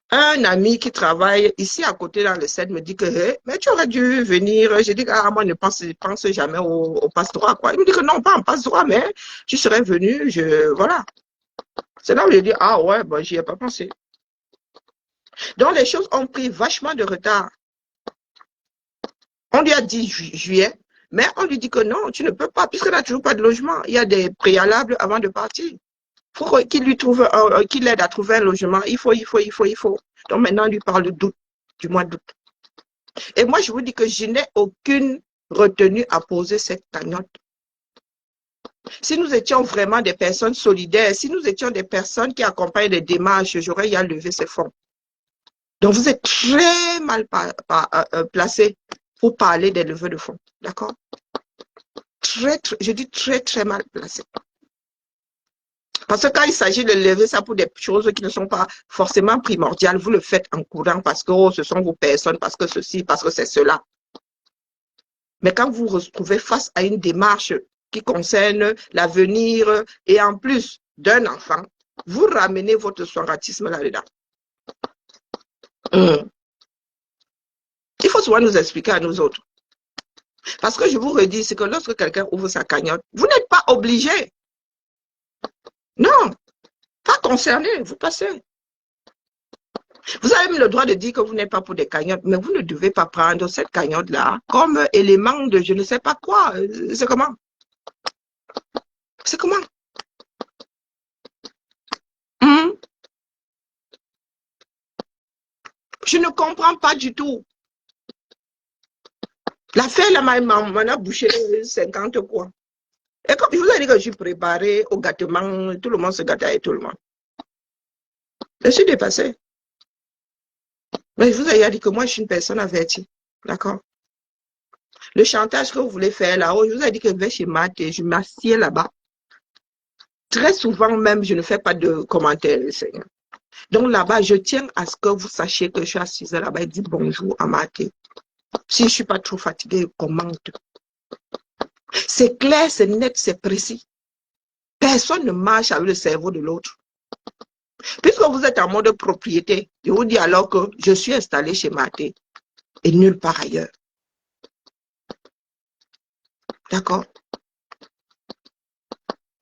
un ami qui travaille ici à côté dans le 7 me dit que hey, mais tu aurais dû venir. J'ai dit que moi, ne pense jamais au passe-droit. Il me dit que non, pas en passe-droit, mais tu serais venu, voilà. C'est là où j'ai dit, ah ouais, bon, j'y ai pas pensé. Donc, les choses ont pris vachement de retard. On lui a dit juillet, mais on lui dit que non, tu ne peux pas, puisqu'il n'a toujours pas de logement. Il y a des préalables avant de partir. Il faut qu'il l'aide à trouver un logement. Il faut. Donc, maintenant, on lui parle d'août, du mois d'août. Et moi, je vous dis que je n'ai aucune retenue à poser cette cagnotte. Si nous étions vraiment des personnes solidaires, si nous étions des personnes qui accompagnent les démarches, j'aurais eu à lever ces fonds. Donc, vous êtes très mal placé pour parler des levées de fonds. D'accord? Je dis très mal placé. Parce que quand il s'agit de lever ça pour des choses qui ne sont pas forcément primordiales, vous le faites en courant parce que oh, ce sont vos personnes, parce que ceci, parce que c'est cela. Mais quand vous vous retrouvez face à une démarche qui concerne l'avenir et en plus d'un enfant, vous ramenez votre soiratisme là-dedans. Il faut souvent nous expliquer à nous autres. Parce que je vous redis, c'est que lorsque quelqu'un ouvre sa cagnotte, vous n'êtes pas obligé. Non, pas concerné, vous passez. Vous avez même le droit de dire que vous n'êtes pas pour des cagnottes, mais vous ne devez pas prendre cette cagnotte-là comme élément de je ne sais pas quoi. C'est comment? C'est comment? Je ne comprends pas du tout. L'affaire là m'en a bouché 50 quoi. Et comme je vous ai dit que je suis préparée au gâtement, tout le monde se gâte avec tout le monde. Je suis dépassée. Mais je vous ai dit que moi, je suis une personne avertie. D'accord? Le chantage que vous voulez faire là-haut, je vous ai dit que je vais chez Matt et je m'assieds là-bas. Très souvent même, je ne fais pas de commentaires, Seigneur. Donc là-bas, je tiens à ce que vous sachiez que je suis assise là-bas et dis bonjour à Matt. Si je ne suis pas trop fatiguée, je commente. C'est clair, c'est net, c'est précis. Personne ne marche avec le cerveau de l'autre. Puisque vous êtes en mode propriété, je vous dis alors que je suis installé chez Maté et nulle part ailleurs. D'accord?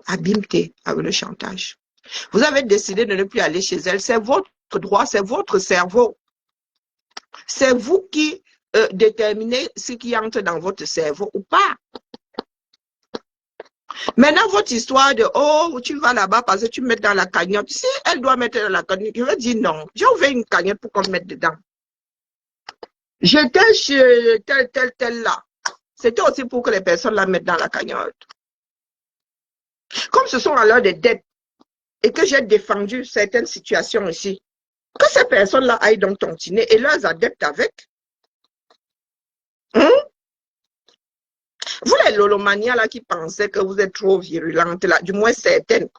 Abîme-t avec le chantage. Vous avez décidé de ne plus aller chez elle. C'est votre droit, c'est votre cerveau. C'est vous qui déterminez ce qui entre dans votre cerveau ou pas. Maintenant, votre histoire de oh, tu vas là-bas parce que tu mets dans la cagnotte. Si elle doit mettre dans la cagnotte, je vais dire non. J'ai ouvert une cagnotte pour qu'on mette dedans. J'étais chez tel là. C'était aussi pour que les personnes la mettent dans la cagnotte. Comme ce sont alors des dettes et que j'ai défendu certaines situations ici, que ces personnes-là aillent donc tontiner et leurs adeptes avec. Vous les lolomanias là qui pensaient que vous êtes trop virulentes là, du moins certaines.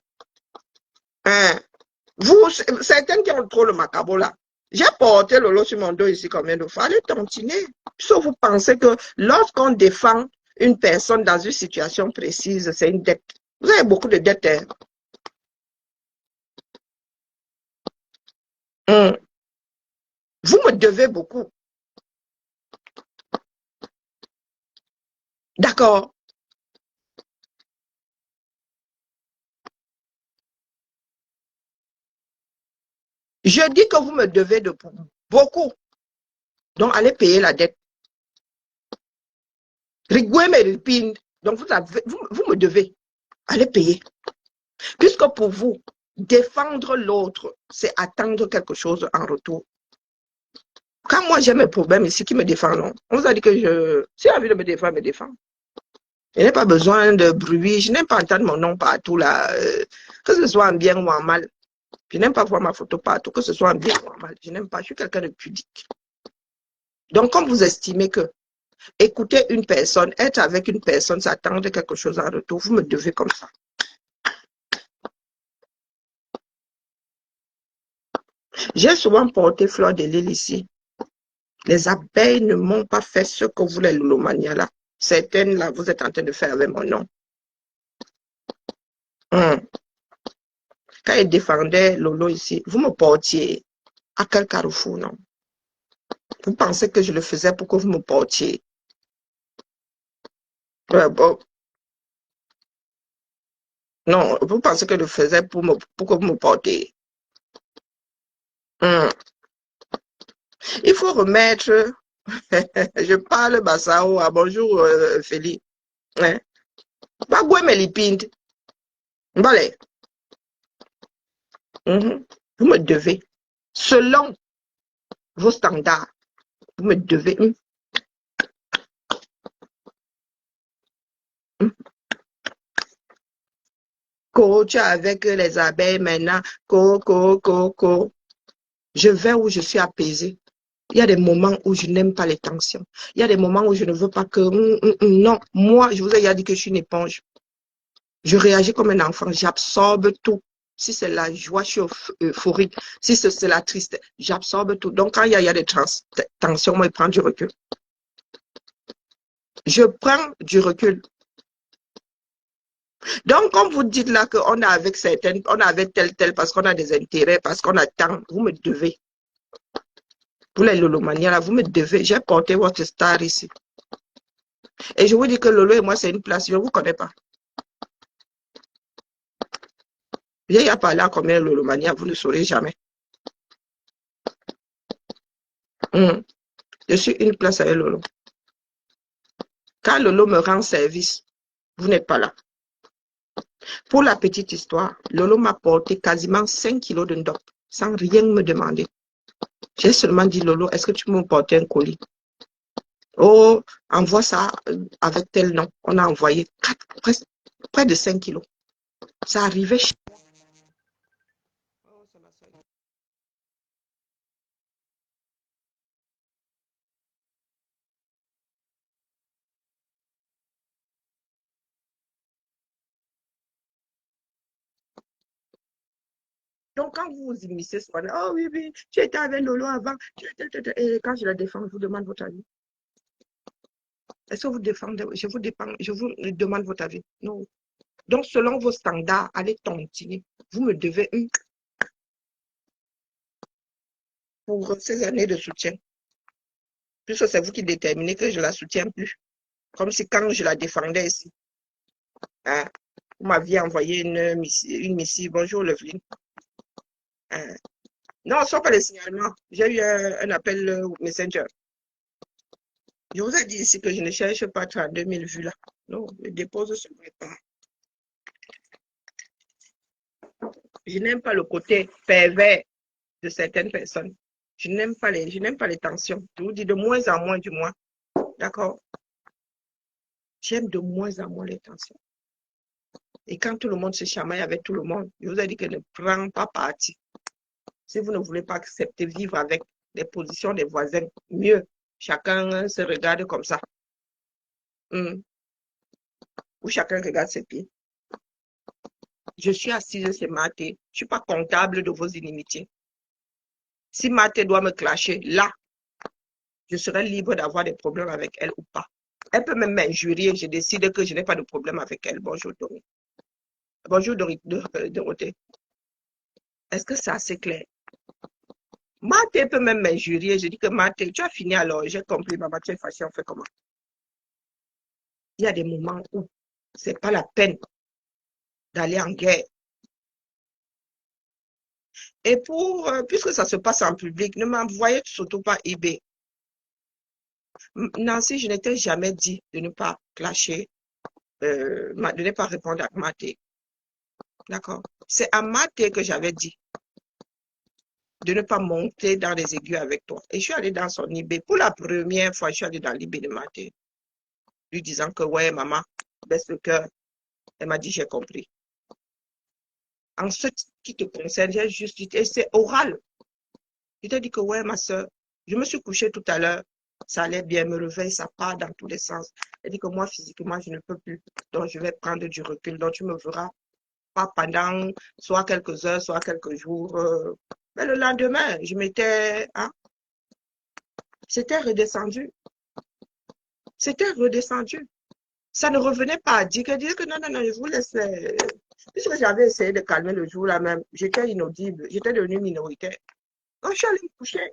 Vous, certaines qui ont trop le macabo là. J'ai porté Lolo sur mon dos ici combien de fois. Allez tontiner. Sauf vous pensez que lorsqu'on défend une personne dans une situation précise, c'est une dette. Vous avez beaucoup de dettes. Vous me devez beaucoup. D'accord. Je dis que vous me devez de beaucoup. Donc, allez payer la dette. Rigoué me ripine. Donc, vous me devez. Allez payer. Puisque pour vous, défendre l'autre, c'est attendre quelque chose en retour. Quand moi j'ai mes problèmes ici, qui me défend, non? On vous a dit que si j'ai envie de me défendre, me défend. Je n'ai pas besoin de bruit, je n'aime pas entendre mon nom partout là, que ce soit en bien ou en mal. Je n'aime pas voir ma photo partout, que ce soit en bien ou en mal. Je n'aime pas, je suis quelqu'un de pudique. Donc, comme vous estimez que écouter une personne, être avec une personne, s'attendre quelque chose en retour, vous me devez comme ça. J'ai souvent porté fleur de lys ici. Les abeilles ne m'ont pas fait ce que vous, les lolomanias là. Certaines là, vous êtes en train de faire avec mon nom. Quand il défendait Lolo ici, vous me portiez à quel carrefour, non? Vous pensez que je le faisais pour que vous me portiez? Bon. Non, vous pensez que je le faisais pour que vous me portiez? Il faut remettre, je parle Bassao, bonjour Félix. Hein? Bagoué me lipinde. Vale. Vous me devez. Selon vos standards, vous me devez. Coach avec les abeilles maintenant. Je vais où je suis apaisée. Il y a des moments où je n'aime pas les tensions. Il y a des moments où je ne veux pas que... non, moi, je vous ai dit que je suis une éponge. Je réagis comme un enfant. J'absorbe tout. Si c'est la joie, je suis euphorique. Si c'est la tristesse, j'absorbe tout. Donc, quand il y a des tensions, moi, je prends du recul. Je prends du recul. Donc, comme vous dites là qu'on a avec certaines, on a avec tel, parce qu'on a des intérêts, parce qu'on attend, vous me devez. Pour les lolomanias, là, vous me devez. J'ai porté votre star ici. Et je vous dis que Lolo et moi, c'est une place, je ne vous connais pas. J'ai à parler à combien de lolomania, vous ne saurez jamais. Je suis une place avec Lolo. Quand Lolo me rend service, vous n'êtes pas là. Pour la petite histoire, Lolo m'a porté quasiment 5 kilos de ndop, sans rien me demander. J'ai seulement dit, Lolo, est-ce que tu peux me porter un colis? Oh, envoie ça avec tel nom. On a envoyé près de 5 kilos. Ça arrivait chez Donc, quand vous vous immiscez souvent, oh oui, oui, tu étais avec Lolo avant, et quand je la défends, je vous demande votre avis. Est-ce que vous défendez, je vous demande votre avis? Non. Donc, selon vos standards, allez tontiner. Vous me devez une pour ces années de soutien. Puisque c'est vous qui déterminez que je la soutiens plus. Comme si quand je la défendais ici, hein, vous m'aviez envoyé une missive. Bonjour, Levelyne. Hein. Non, ce ne sont pas les signalements. J'ai eu un appel Messenger. Je vous ai dit ici que je ne cherche pas 32 000 vues là. Non, je dépose sur mes pas. Je n'aime pas le côté pervers de certaines personnes. Je n'aime pas les tensions. Je vous dis de moins en moins du moins. D'accord? J'aime de moins en moins les tensions. Et quand tout le monde se chamaille avec tout le monde, je vous ai dit que ne prends pas parti. Si vous ne voulez pas accepter vivre avec les positions des voisins, mieux. Chacun se regarde comme ça. Ou chacun regarde ses pieds. Je suis assise, c'est Mathé. Je ne suis pas comptable de vos inimitiés. Si Mathé doit me clasher, là, je serai libre d'avoir des problèmes avec elle ou pas. Elle peut même m'injurier. Je décide que je n'ai pas de problème avec elle. Bonjour, Dorothée. Bonjour, Dorothée. Est-ce que c'est assez clair? Mathé peut même m'injurier. Je dis que Mathé, tu as fini alors. J'ai compris, maman, tu es fâchée, on fait comment? Il y a des moments où ce n'est pas la peine d'aller en guerre. Et puisque ça se passe en public, ne m'envoyez surtout pas eBay. Nancy, je n'étais jamais dit de ne pas clasher, de ne pas répondre à Mathé. D'accord? C'est à Mathé que j'avais dit de ne pas monter dans les aigus avec toi. Et je suis allée dans son eBay. Pour la première fois, je suis allée dans l'eBay de Mathé, lui disant que, ouais, maman, baisse le cœur. Elle m'a dit, j'ai compris. En ce qui te concerne, j'ai juste dit, et c'est oral. Je t'ai dit que, ouais, ma soeur, je me suis couchée tout à l'heure, ça allait bien, me réveille, ça part dans tous les sens. Elle dit que moi, physiquement, je ne peux plus. Donc, je vais prendre du recul. Donc, tu me verras pas pendant soit quelques heures, soit quelques jours. Mais le lendemain, je m'étais... Hein, c'était redescendu. C'était redescendu. Ça ne revenait pas à dire que non, non, non, je vous laisse... Puisque j'avais essayé de calmer le jour là même, j'étais inaudible, j'étais devenue minoritaire. Donc, je suis allée me coucher.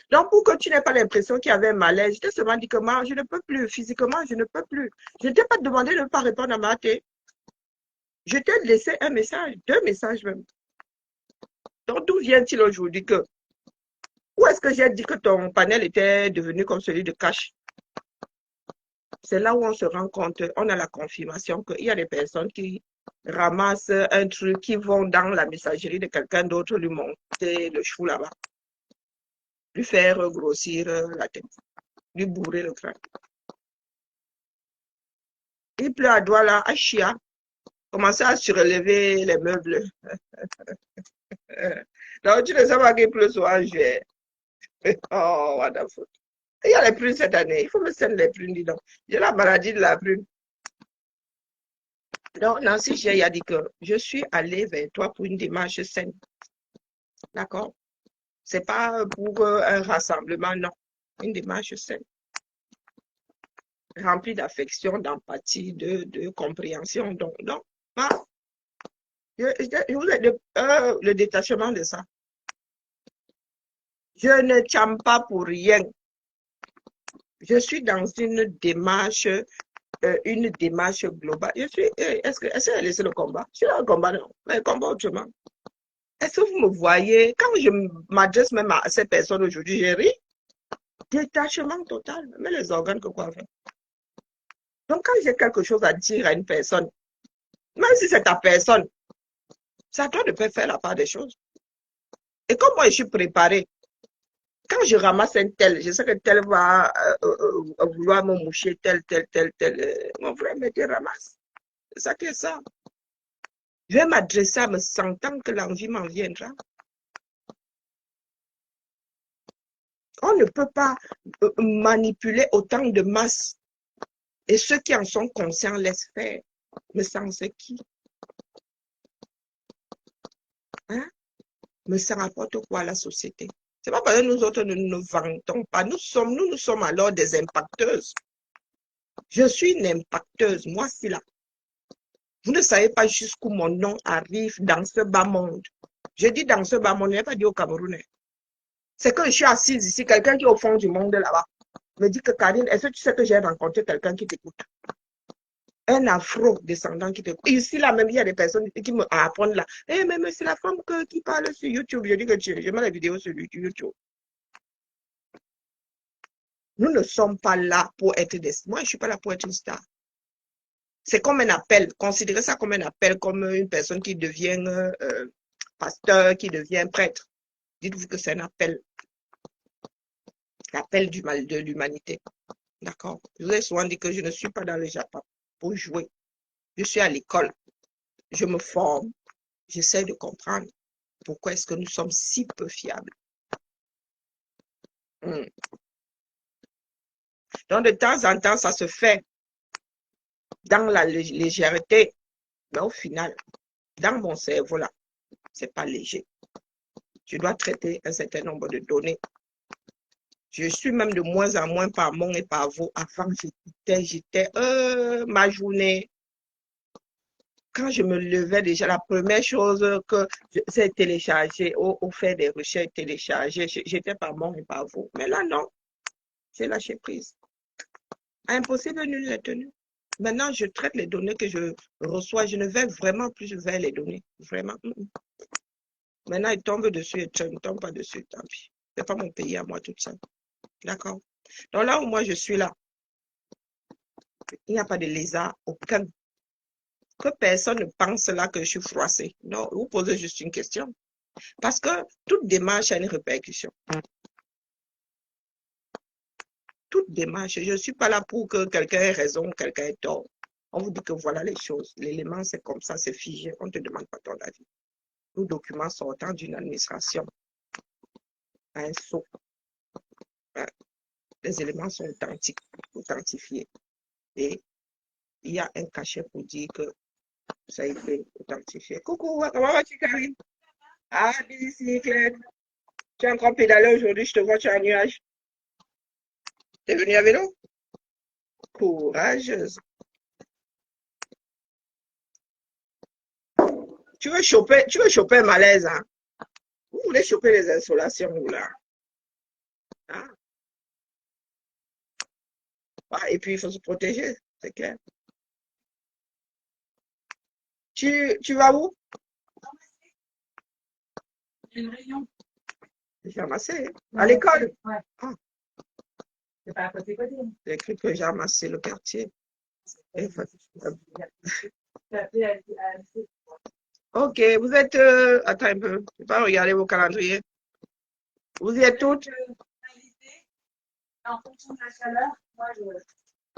Donc, pour que tu n'aies pas l'impression qu'il y avait un malaise, je t'ai seulement dit que moi, je ne peux plus, physiquement, je ne peux plus. Je ne t'ai pas demandé de ne pas répondre à ma tête. Je t'ai laissé un message, 2 messages même. Donc, d'où vient-il aujourd'hui que... Où est-ce que j'ai dit que ton panel était devenu comme celui de Cash? C'est là où on se rend compte, on a la confirmation qu'il y a des personnes qui ramassent un truc, qui vont dans la messagerie de quelqu'un d'autre, lui monter le chou là-bas, lui faire grossir la tête, lui bourrer le crâne. Il pleut à Douala, à Chia, commencer à surélever les meubles. Donc, tu ne sais pas qu'il pleut soir en juillet. Oh, what the fuck. Il y a les prunes cette année. Il faut me sendre les prunes, dis donc. J'ai la maladie de la prune. Donc, Nancy J'ai a dit que je suis allée vers toi pour une démarche saine. D'accord? C'est pas pour un rassemblement, non. Une démarche saine. Remplie d'affection, d'empathie, de compréhension. Donc, non. Pas. Je vous ai le détachement de ça. Je ne tiens pas pour rien. Je suis dans une démarche globale. Est-ce qu'elle a laissé le combat? Je suis dans le combat, non. Mais le combat autrement. Est-ce que vous me voyez? Quand je m'adresse même à ces personnes aujourd'hui, j'ai ri. Détachement total. Mais les organes, que quoi faire? Donc, quand j'ai quelque chose à dire à une personne, même si c'est ta personne, c'est à toi de faire la part des choses. Et comme moi, je suis préparée, quand je ramasse un tel, je sais que tel va vouloir me moucher, tel. Mon frère me dit ramasse. C'est ça qui est ça. Je vais m'adresser à me sentant que l'envie m'en viendra. On ne peut pas manipuler autant de masse. Et ceux qui en sont conscients laissent faire. Mais sans ce qui. Hein? Mais ça rapporte quoi à la société? C'est pas parce que nous autres ne nous vantons pas. Nous sommes alors des impacteuses. Je suis une impacteuse, moi c'est là. Vous ne savez pas jusqu'où mon nom arrive dans ce bas monde. Je dis dans ce bas monde, je n'ai pas dit au Camerounais. C'est que je suis assise ici, quelqu'un qui est au fond du monde là-bas me dit que Karine, est-ce que tu sais que j'ai rencontré quelqu'un qui t'écoute? Un afro-descendant qui t'écoute. Ici, là, même, il y a des personnes qui me apprennent là. Eh, mais c'est la femme qui parle sur YouTube. Je dis que je mets la vidéo sur YouTube. Nous ne sommes pas là pour être des... Moi, je ne suis pas là pour être une star. C'est comme un appel. Considérez ça comme un appel, comme une personne qui devient pasteur, qui devient prêtre. Dites-vous que c'est un appel. L'appel de l'humanité. D'accord? Je vous ai souvent dit que je ne suis pas dans le Japon pour jouer. Je suis à l'école. Je me forme. J'essaie de comprendre pourquoi est-ce que nous sommes si peu fiables. Donc, de temps en temps, ça se fait dans la légèreté. Mais au final, dans mon cerveau, là, c'est pas léger. Je dois traiter un certain nombre de données. Je suis même de moins en moins par mon et par vous. Avant, j'étais ma journée. Quand je me levais déjà, la première chose que c'est télécharger ou faire des recherches téléchargées. J'étais par mon et par vous. Mais là, non. J'ai lâché prise. Impossible, nul n'est tenu. Maintenant, je traite les données que je reçois. Je ne vais vraiment plus vers les données. Vraiment. Maintenant, ils tombent dessus et ils ne tombent pas dessus. Tant pis. Ce n'est pas mon pays à moi toute seule. D'accord? Donc là où moi je suis là, il n'y a pas de lézard, aucun. Que personne ne pense là que je suis froissée. Non, vous posez juste une question. Parce que toute démarche a une répercussion. Toute démarche. Je ne suis pas là pour que quelqu'un ait raison, quelqu'un ait tort. On vous dit que voilà les choses. L'élément, c'est comme ça, c'est figé. On ne te demande pas ton avis. Tout document sortant d'une administration, un sceau. Les éléments sont authentiques, authentifiés. Et il y a un cachet pour dire que ça a été authentifié. Coucou, comment vas-tu, Karine? Ah, bicyclette. Tu es encore pédalé aujourd'hui, je te vois, tu es en nuage. Tu es venue à vélo? Courageuse. Tu veux choper un malaise, hein? Vous voulez choper les insolations, vous, là? Hein? Ah, et puis, il faut se protéger, c'est clair. Tu vas où? Une réunion. J'ai ramassé. À l'école? Ouais. Ah, C'est pas à côté. j'ai cru que j'ai ramassé le quartier. Ok, vous êtes... attends un peu, je vais pas regarder vos calendriers. Vous y êtes toutes? En fonction de la chaleur, moi je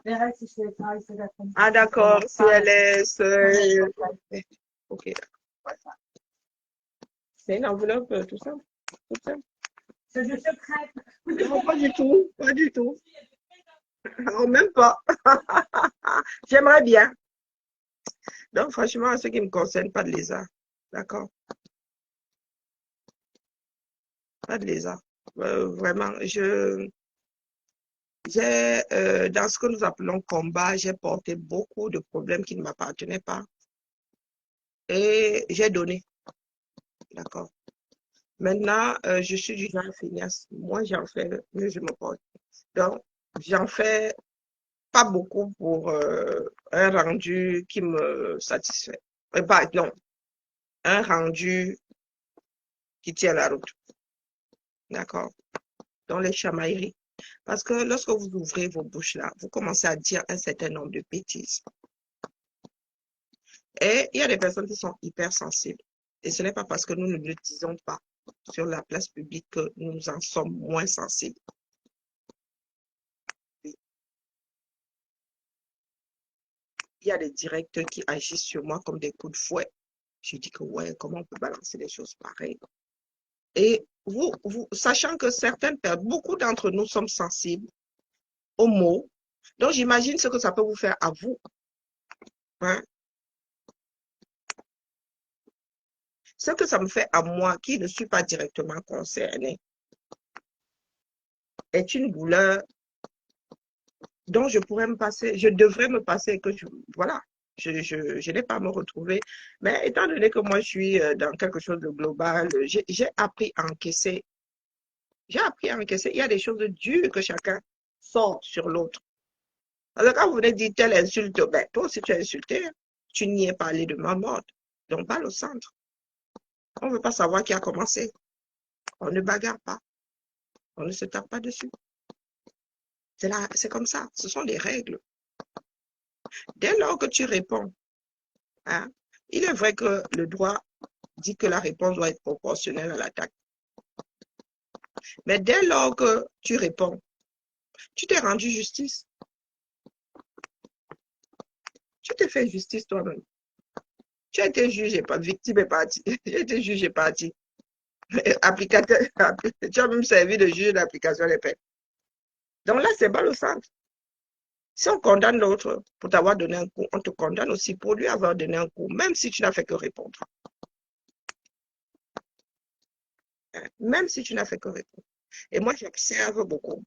verrai si je fais le travail cet après-midi. Ah d'accord, CLS. Ok. C'est une enveloppe tout ça? Tout ça? C'est du secret. Non, pas du tout, pas du tout. Non, même pas. J'aimerais bien. Donc franchement, en ce qui me concerne, pas de lézard. D'accord? Pas de lézard. Vraiment, dans ce que nous appelons combat, j'ai porté beaucoup de problèmes qui ne m'appartenaient pas. Et j'ai donné. D'accord? Maintenant, je suis du genre feignasse. Moi, j'en fais, mieux je me porte. Donc, j'en fais pas beaucoup pour un rendu qui me satisfait. Non, un rendu qui tient la route. D'accord? Dans les chamailleries. Parce que lorsque vous ouvrez vos bouches là, vous commencez à dire un certain nombre de bêtises. Et il y a des personnes qui sont hypersensibles. Et ce n'est pas parce que nous ne le disons pas sur la place publique que nous en sommes moins sensibles. Oui. Il y a des directeurs qui agissent sur moi comme des coups de fouet. Je dis que ouais, comment on peut balancer des choses pareilles? Et sachant que beaucoup d'entre nous sommes sensibles aux mots, donc j'imagine ce que ça peut vous faire à vous. Hein? Ce que ça me fait à moi, qui ne suis pas directement concernée, est une douleur dont je pourrais me passer, je devrais me passer, voilà, je n'ai pas à me retrouver. Mais étant donné que moi, je suis dans quelque chose de global, j'ai appris à encaisser. J'ai appris à encaisser. Il y a des choses dures que chacun sort sur l'autre. Alors, quand vous venez dire telle insulte, ben, toi aussi tu as insulté, hein. Tu n'y es pas allé de ma mort. Donc, balle au centre. On ne veut pas savoir qui a commencé. On ne bagarre pas. On ne se tape pas dessus. C'est comme ça. Ce sont des règles. Dès lors que tu réponds, hein, il est vrai que le droit dit que la réponse doit être proportionnelle à l'attaque. Mais dès lors que tu réponds, tu t'es rendu justice. Tu t'es fait justice toi-même. Tu as été juge et pas victime et partie. Tu as été juge et partie. Applicateur, tu as même servi de juge d'application des peines. Donc là, c'est balle au centre. Si on condamne l'autre pour t'avoir donné un coup, on te condamne aussi pour lui avoir donné un coup, même si tu n'as fait que répondre. Même si tu n'as fait que répondre. Et moi, j'observe beaucoup.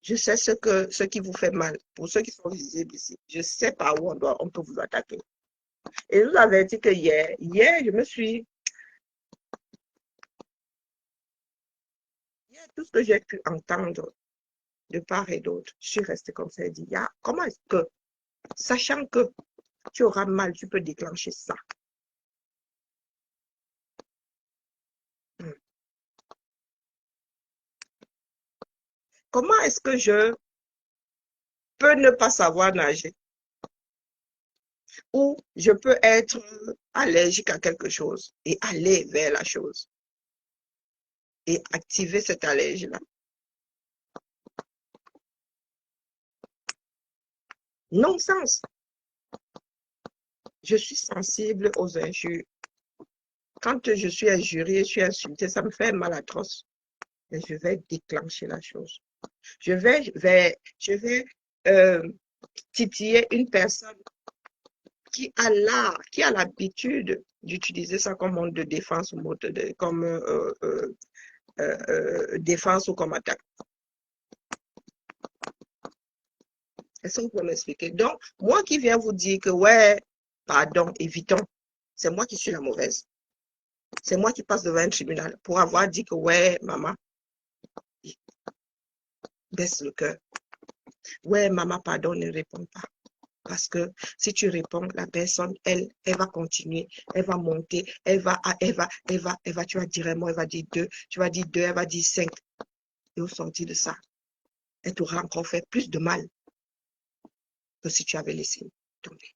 Je sais ce qui vous fait mal. Pour ceux qui sont visibles ici, je sais par où on peut vous attaquer. Et je vous avais dit que hier, je me suis... Hier, tout ce que j'ai pu entendre de part et d'autre, je suis restée comme ça et dit, comment est-ce que, sachant que tu auras mal, tu peux déclencher ça? Comment est-ce que je peux ne pas savoir nager? Ou je peux être allergique à quelque chose et aller vers la chose et activer cette allergie-là. Non-sens. Je suis sensible aux injures. Quand je suis injuriée, je suis insultée, ça me fait mal atroce. Mais je vais déclencher la chose. Je vais titiller une personne qui a l'art, qui a l'habitude d'utiliser ça comme mode de défense ou comme défense ou comme attaque. Est-ce que vous pouvez m'expliquer? Donc, moi qui viens vous dire que, ouais, pardon, évitons, c'est moi qui suis la mauvaise. C'est moi qui passe devant un tribunal pour avoir dit que, ouais, maman, baisse le cœur. Ouais, maman, pardon, ne réponds pas. Parce que si tu réponds, la personne, elle va continuer, elle va monter, elle va, tu vas dire un mot, elle va dire deux, tu vas dire deux, elle va dire cinq. Et au sortir de ça, elle t'aura encore fait plus de mal que si tu avais laissé tomber.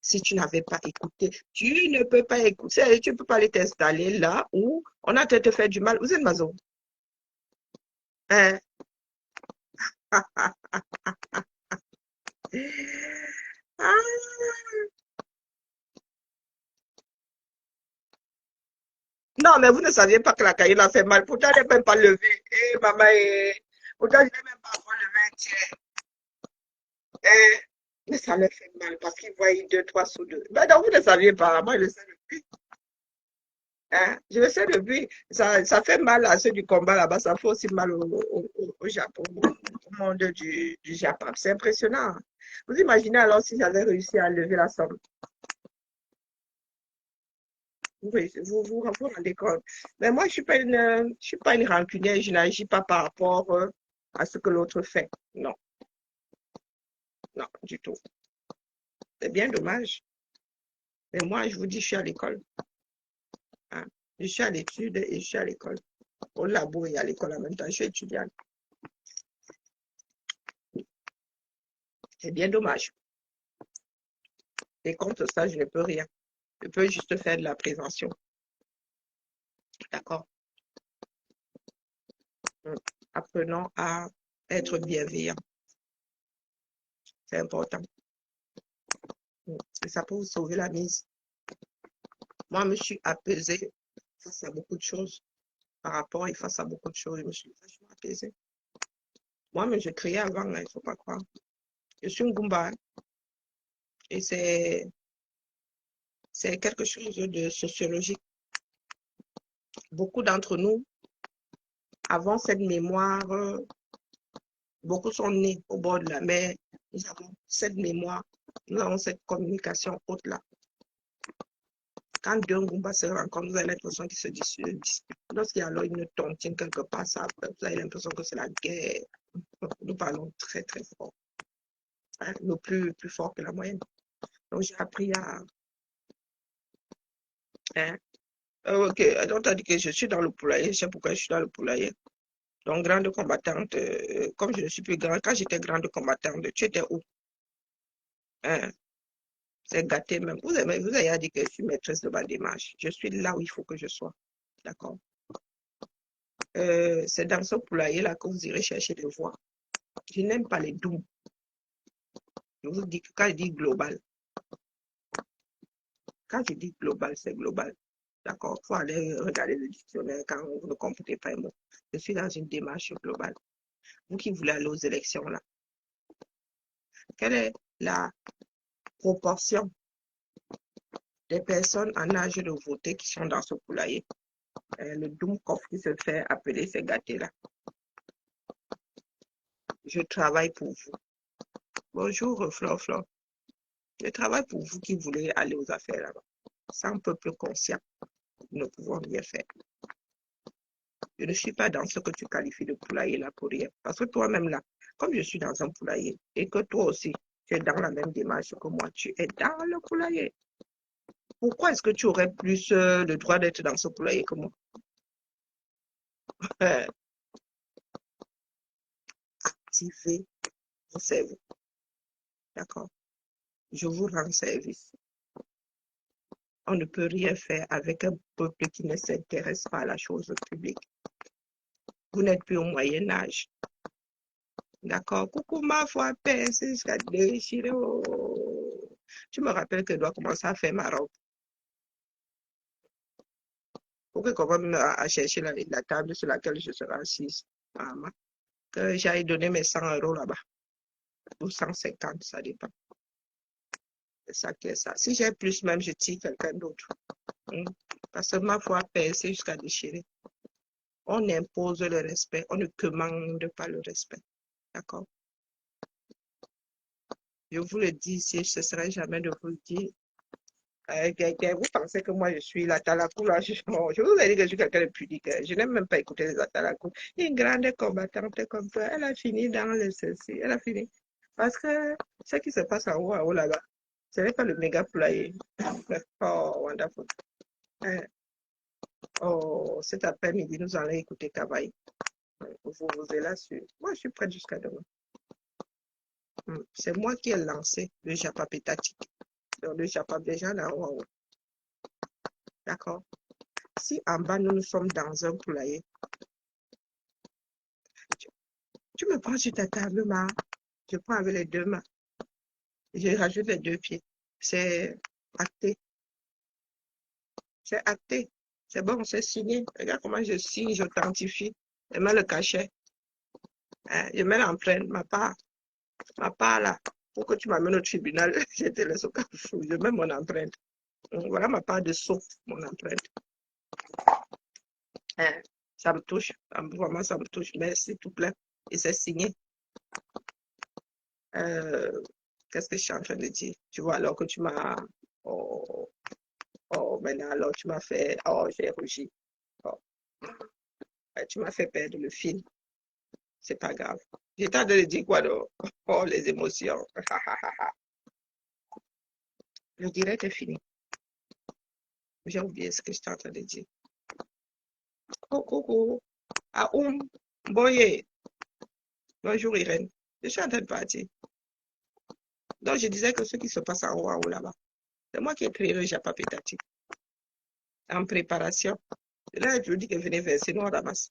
Si tu n'avais pas écouté, tu ne peux pas écouter, tu ne peux pas aller t'installer là où on a te faire du mal. Vous êtes maison. Hein? Ah. Non, mais vous ne saviez pas que la caillou a fait mal. Pourtant, elle n'est même pas levée. Eh, maman, pourtant, je n'ai même pas encore levé un tiers. Eh, mais ça leur fait mal parce qu'ils voient deux, trois sous deux. Ben, donc, vous ne saviez pas. Moi, je le sais depuis. Hein? Je le sais depuis. Ça fait mal à ceux du combat là-bas. Ça fait aussi mal au Japon, au monde du Japon. C'est impressionnant. Vous imaginez alors si j'avais réussi à lever la somme. Vous rendez compte. Mais moi, je suis pas une rancunière, je n'agis pas par rapport à ce que l'autre fait. Non, non, du tout. C'est bien dommage. Mais moi, je vous dis, je suis à l'école. Hein. Je suis à l'étude et je suis à l'école. Au labo et à l'école en même temps, je suis étudiante. C'est bien dommage. Et contre ça, je ne peux rien. Je peux juste faire de la prévention. D'accord? Apprenons à être bienveillants. C'est important. Et ça peut vous sauver la mise. Moi, je me suis apaisée face à beaucoup de choses. Par rapport et face à beaucoup de choses, je me suis vachement apaisée. Moi, mais je criais avant, il ne faut pas croire. Je suis une Goumba. Hein, et c'est C'est quelque chose de sociologique. Beaucoup d'entre nous avons cette mémoire, beaucoup sont nés au bord de la mer, nous avons cette mémoire, nous avons cette communication haute-là. Quand deux Ngumba se rencontrent, vous avez l'impression qu'ils se disputent. Lorsqu'il y a alors une tontine quelque part, vous avez l'impression que c'est la guerre. Nous parlons très très fort. Hein, nous plus fort que la moyenne. Donc j'ai appris à... Hein, ok, donc tu as dit que je suis dans le poulailler, je sais pourquoi je suis dans le poulailler. Donc grande combattante, comme je ne suis plus grande, quand j'étais grande combattante, tu étais où? Hein, c'est gâté même. Vous avez dit que je suis maîtresse de ma démarche. Je suis là où il faut que je sois. D'accord? C'est dans ce poulailler-là que vous irez chercher des voix. Je n'aime pas les doux. Je vous dis que quand je dis global, c'est global. D'accord? Il faut aller regarder le dictionnaire quand vous ne comprenez pas un mot. Je suis dans une démarche globale. Vous qui voulez aller aux élections, là, quelle est la proportion des personnes en âge de voter qui sont dans ce poulailler? Le Doumkov qui se fait appeler ces gâtés-là. Je travaille pour vous. Bonjour, Flore. Je travaille pour vous qui voulez aller aux affaires là-bas. Sans peuple conscient, nous ne pouvons rien faire. Je ne suis pas dans ce que tu qualifies de poulailler là pour rien. Parce que toi-même là, comme je suis dans un poulailler, et que toi aussi, tu es dans la même démarche que moi, tu es dans le poulailler. Pourquoi est-ce que tu aurais plus le droit d'être dans ce poulailler que moi? Activez vos cerveaux. D'accord? Je vous rends service. On ne peut rien faire avec un peuple qui ne s'intéresse pas à la chose publique. Vous n'êtes plus au Moyen-Âge. D'accord? Coucou ma foi, pince jusqu'à déchirer. Oh. Tu me rappelles que je dois commencer à faire ma robe. Pour que commence à chercher la table sur laquelle je serai assise. Maman. Que j'aille donner mes 100 € là-bas. Ou 150, ça dépend. C'est ça qui est ça. Si j'ai plus même, je tire quelqu'un d'autre. Parce que ma foi, pince jusqu'à déchirer. On impose le respect, on ne commande pas le respect. D'accord? Je vous le dis, si je ne cesserai jamais de vous le dire. Vous pensez que moi je suis la Talakou là, je vous ai dit que je suis quelqu'un de pudique. Je n'aime même pas écouter les Atalakou. Une grande combattante comme toi, elle a fini dans le ceci, elle a fini. Parce que ce qui se passe en haut là-bas, ce n'est pas le méga poulailler. Oh, wonderful. Oh, cet après-midi, nous allons écouter Kavaï. Vous êtes là sur. Moi, je suis prête jusqu'à demain. C'est moi qui ai lancé le Japa pétatique. Le Japa déjà là haut. D'accord? Si en bas, nous sommes dans un poulailler, tu me prends sur ta table, ma. Je prends avec les deux mains. Je rajoute les deux pieds. C'est acté. C'est acté. C'est bon, c'est signé. Regarde comment je signe, j'authentifie. Je mets le cachet. Je mets l'empreinte, ma part. Ma part là. Pour que tu m'amènes au tribunal, je te laisse au carrefour. Je mets mon empreinte. Voilà ma part de saut, mon empreinte. Ça me touche. Vraiment, ça me touche. Merci, tout plein. Et c'est signé. Qu'est-ce que je suis en train de dire? Tu vois, alors que tu m'as... Oh, maintenant, alors tu m'as fait... Oh, j'ai rougi. Oh. Tu m'as fait perdre le fil. C'est pas grave. J'étais en train de dire quoi, donc? Oh, les émotions. Le direct est fini. J'ai oublié ce que j'étais en train de dire. Coucou. Aoum. Boye. Bonjour, Irène. Je suis en train de partir. Donc, je disais que ce qui se passe en haut là-bas, c'est moi qui ai créé le Japa pétatique. En préparation. Là, je vous dis que venez verser, nous on ramasse.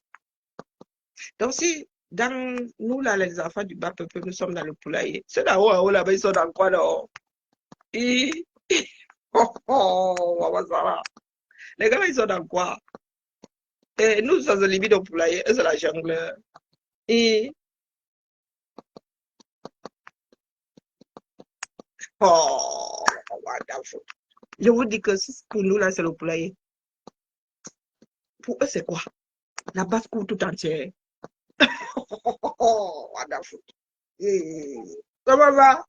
Donc, si dans nous, là, les enfants du bas peuple, nous sommes dans le poulailler, ceux d'en haut là-bas, ils sont dans quoi, là? Les gars, ils sont dans quoi? Et nous sommes limite au poulailler, eux, c'est la jungle. Oh, wonderful. Je vous dis que pour nous, là, c'est le poulailler. Pour eux, c'est quoi? La basse-cour tout entière. Oh, wonderful. Comment va?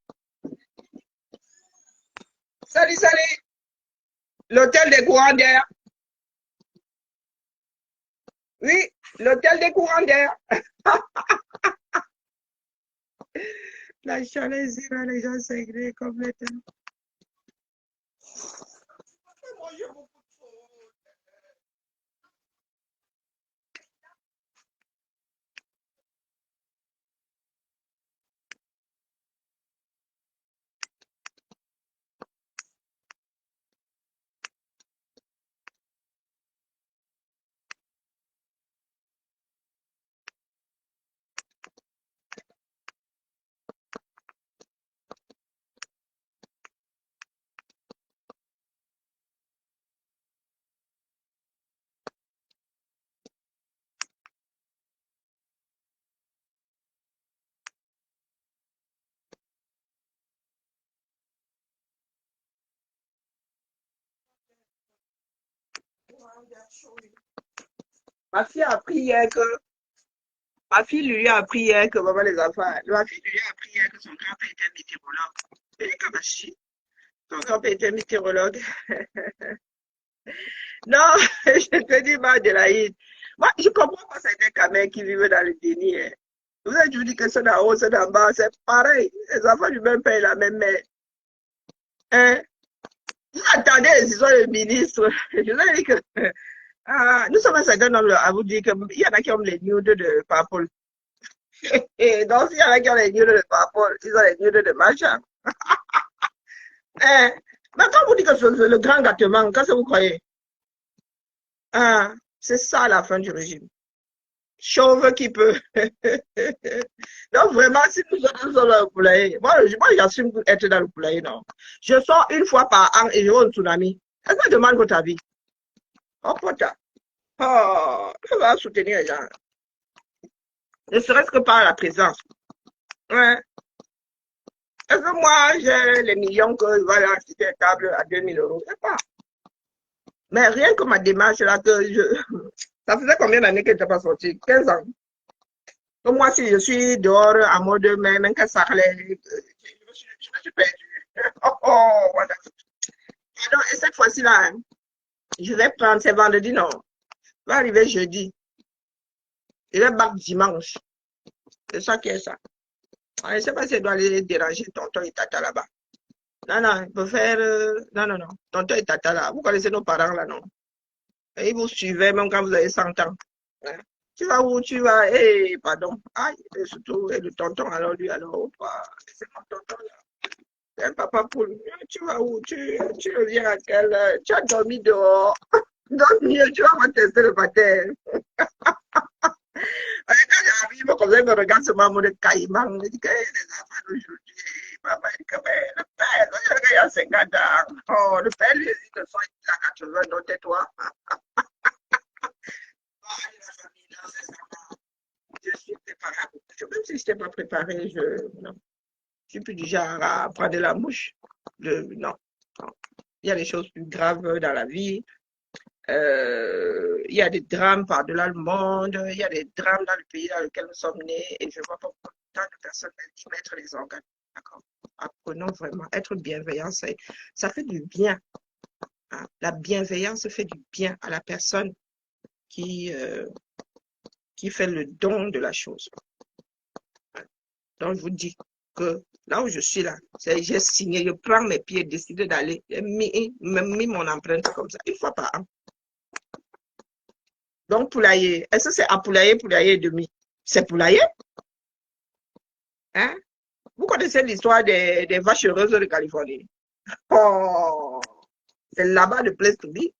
Salut, salut. L'hôtel des courants d'air. Oui, l'hôtel des courants d'air. La chaleur ici, là, les gens s'agrègent complètement. Ma fille a appris hier que, ma fille lui a appris hier que, maman les enfants, ma fille lui a appris hier que son grand-père était météorologue. Et comme son grand-père était météorologue. Non, je te dis, ma Adélaïde. Moi, je comprends pas certains camins qui vivent dans le déni. Hein. Vous avez toujours dit que ceux d'en haut, ceux d'en bas, c'est pareil. Les enfants du même père et la même mère. Hein? Vous attendez les histoires de ministre. Je vous ai dit que nous sommes un certain nombre à vous dire qu'il y en a qui ont les nudes de Papol. Et donc, s'il y en a qui ont les nudes de Papol, ils ont les nudes de machin. Hein? Mais quand vous dites que c'est le grand gâtement, qu'est-ce que vous croyez? Ah, c'est ça la fin du régime. Chauve qui peut. Donc vraiment, si nous sommes dans le poulailler, moi j'assume être dans le poulailler, non. Je sors une fois par an et je vois un tsunami. Est-ce que je demande votre avis? Oh, putain. Oh, ça va soutenir les gens. Ne serait-ce que par la présence. Ouais. Est-ce que moi, j'ai les millions que je vais acheter une table à 2000 euros? Je sais pas. Mais rien que ma démarche là, que je... Ça faisait combien d'années qu'elle n'était pas sortie? 15 ans. Donc moi, si je suis dehors à mode même que ça allait, je me suis perdue. Oh, voilà. Et cette fois-ci là, hein, je vais prendre, c'est vendredi, non. Va arriver jeudi. Je vais battre dimanche. C'est ça qui est ça. Je ne sais pas si elle doit aller déranger tonton et tata là-bas. Non, non, il peut faire... non, non, non. Tonton et tata là. Vous connaissez nos parents là, non? Et ils vous suivaient même quand vous avez 100 ans. Hein? Tu vas où? Tu vas... Eh, pardon. Aïe, et surtout, et le tonton, alors lui, alors, oh, c'est mon tonton là. C'est un papa poule. Tu vas où? Tu reviens à quelle heure? Tu as dormi dehors. Donc, mieux, tu vas me tester le matin. Quand j'arrive, comme ça, il me regarde sur ma mode de caïman. Il me dit que les enfants d'aujourd'hui, papa, il dit que le père, il a 50 ans. Oh, le père, lui, il a 80, donc tais-toi. Je suis préparée. Même si je n'étais pas préparée, non. Je suis plus du genre à prendre la mouche. Non, non. Il y a des choses plus graves dans la vie. Il y a des drames par-delà le monde. Il y a des drames dans le pays dans lequel nous sommes nés. Et je ne vois pas pourquoi tant de personnes y mettre les organes. D'accord? Apprenons vraiment. Être bienveillant, ça fait du bien. Hein? La bienveillance fait du bien à la personne qui fait le don de la chose. Donc, je vous dis que là où je suis là, j'ai signé, je prends mes pieds, décidé d'aller, j'ai mis mon empreinte comme ça, une fois par an. Donc, poulailler, est-ce que c'est à poulailler et demi? C'est poulailler? Hein? Vous connaissez l'histoire des vaches heureuses de Californie? Oh, c'est là-bas le place to be.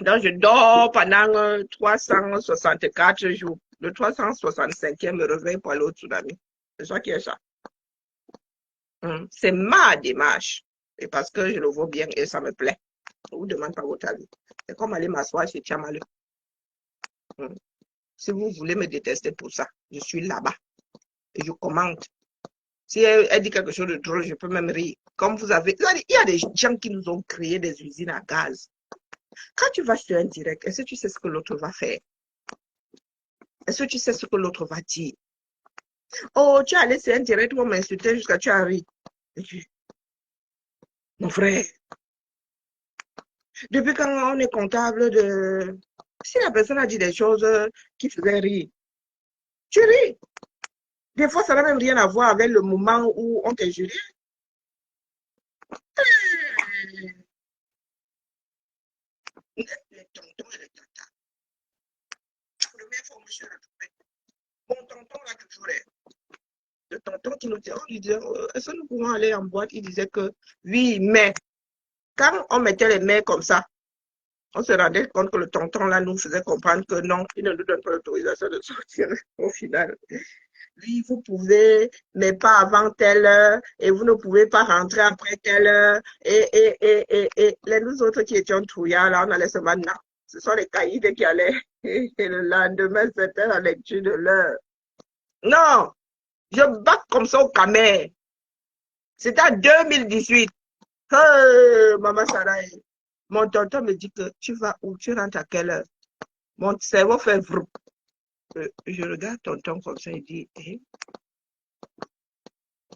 Donc, je dors pendant 364 jours. Le 365e me réveille pour aller au tsunami. C'est ça qui est ça. C'est ma démarche. Et parce que je le vois bien et ça me plaît. Je ne vous demande pas votre avis. C'est comme aller m'asseoir chez Tiamaleu. Si vous voulez me détester pour ça, je suis là-bas. Et je commente. Si elle dit quelque chose de drôle, je peux même rire. Comme vous avez... Il y a des gens qui nous ont créé des usines à gaz. Quand tu vas sur un direct, est-ce que tu sais ce que l'autre va faire? Est-ce que tu sais ce que l'autre va dire? Oh, tu es allé sur un direct, on m'insulter jusqu'à tu arrives. Mon frère, depuis quand on est comptable de... Si la personne a dit des choses qui faisaient rire, tu ris. Des fois, ça n'a même rien à voir avec le moment où on t'injurie. Les tontons et les tatas. La première fois, je suis retrouvée. Mon tonton là toujours est. Le tonton qui nous dit, on lui disait, est-ce que nous pouvons aller en boîte? Il disait que oui, mais quand on mettait les mains comme ça, on se rendait compte que le tonton là nous faisait comprendre que non, il ne nous donne pas l'autorisation de sortir au final. Oui, vous pouvez, mais pas avant telle heure, et vous ne pouvez pas rentrer après telle heure. Et les nous autres qui étions trouillards, là, on allait se maintenant. Ce sont les caïds qui allaient. Et le lendemain, c'était la lecture de l'heure. Non, je bats comme ça au Camer. C'était en 2018. Maman Sarah, mon tonton me dit que tu vas où, tu rentres à quelle heure? Mon cerveau fait vrou. Je regarde tonton comme ça, il dit, eh?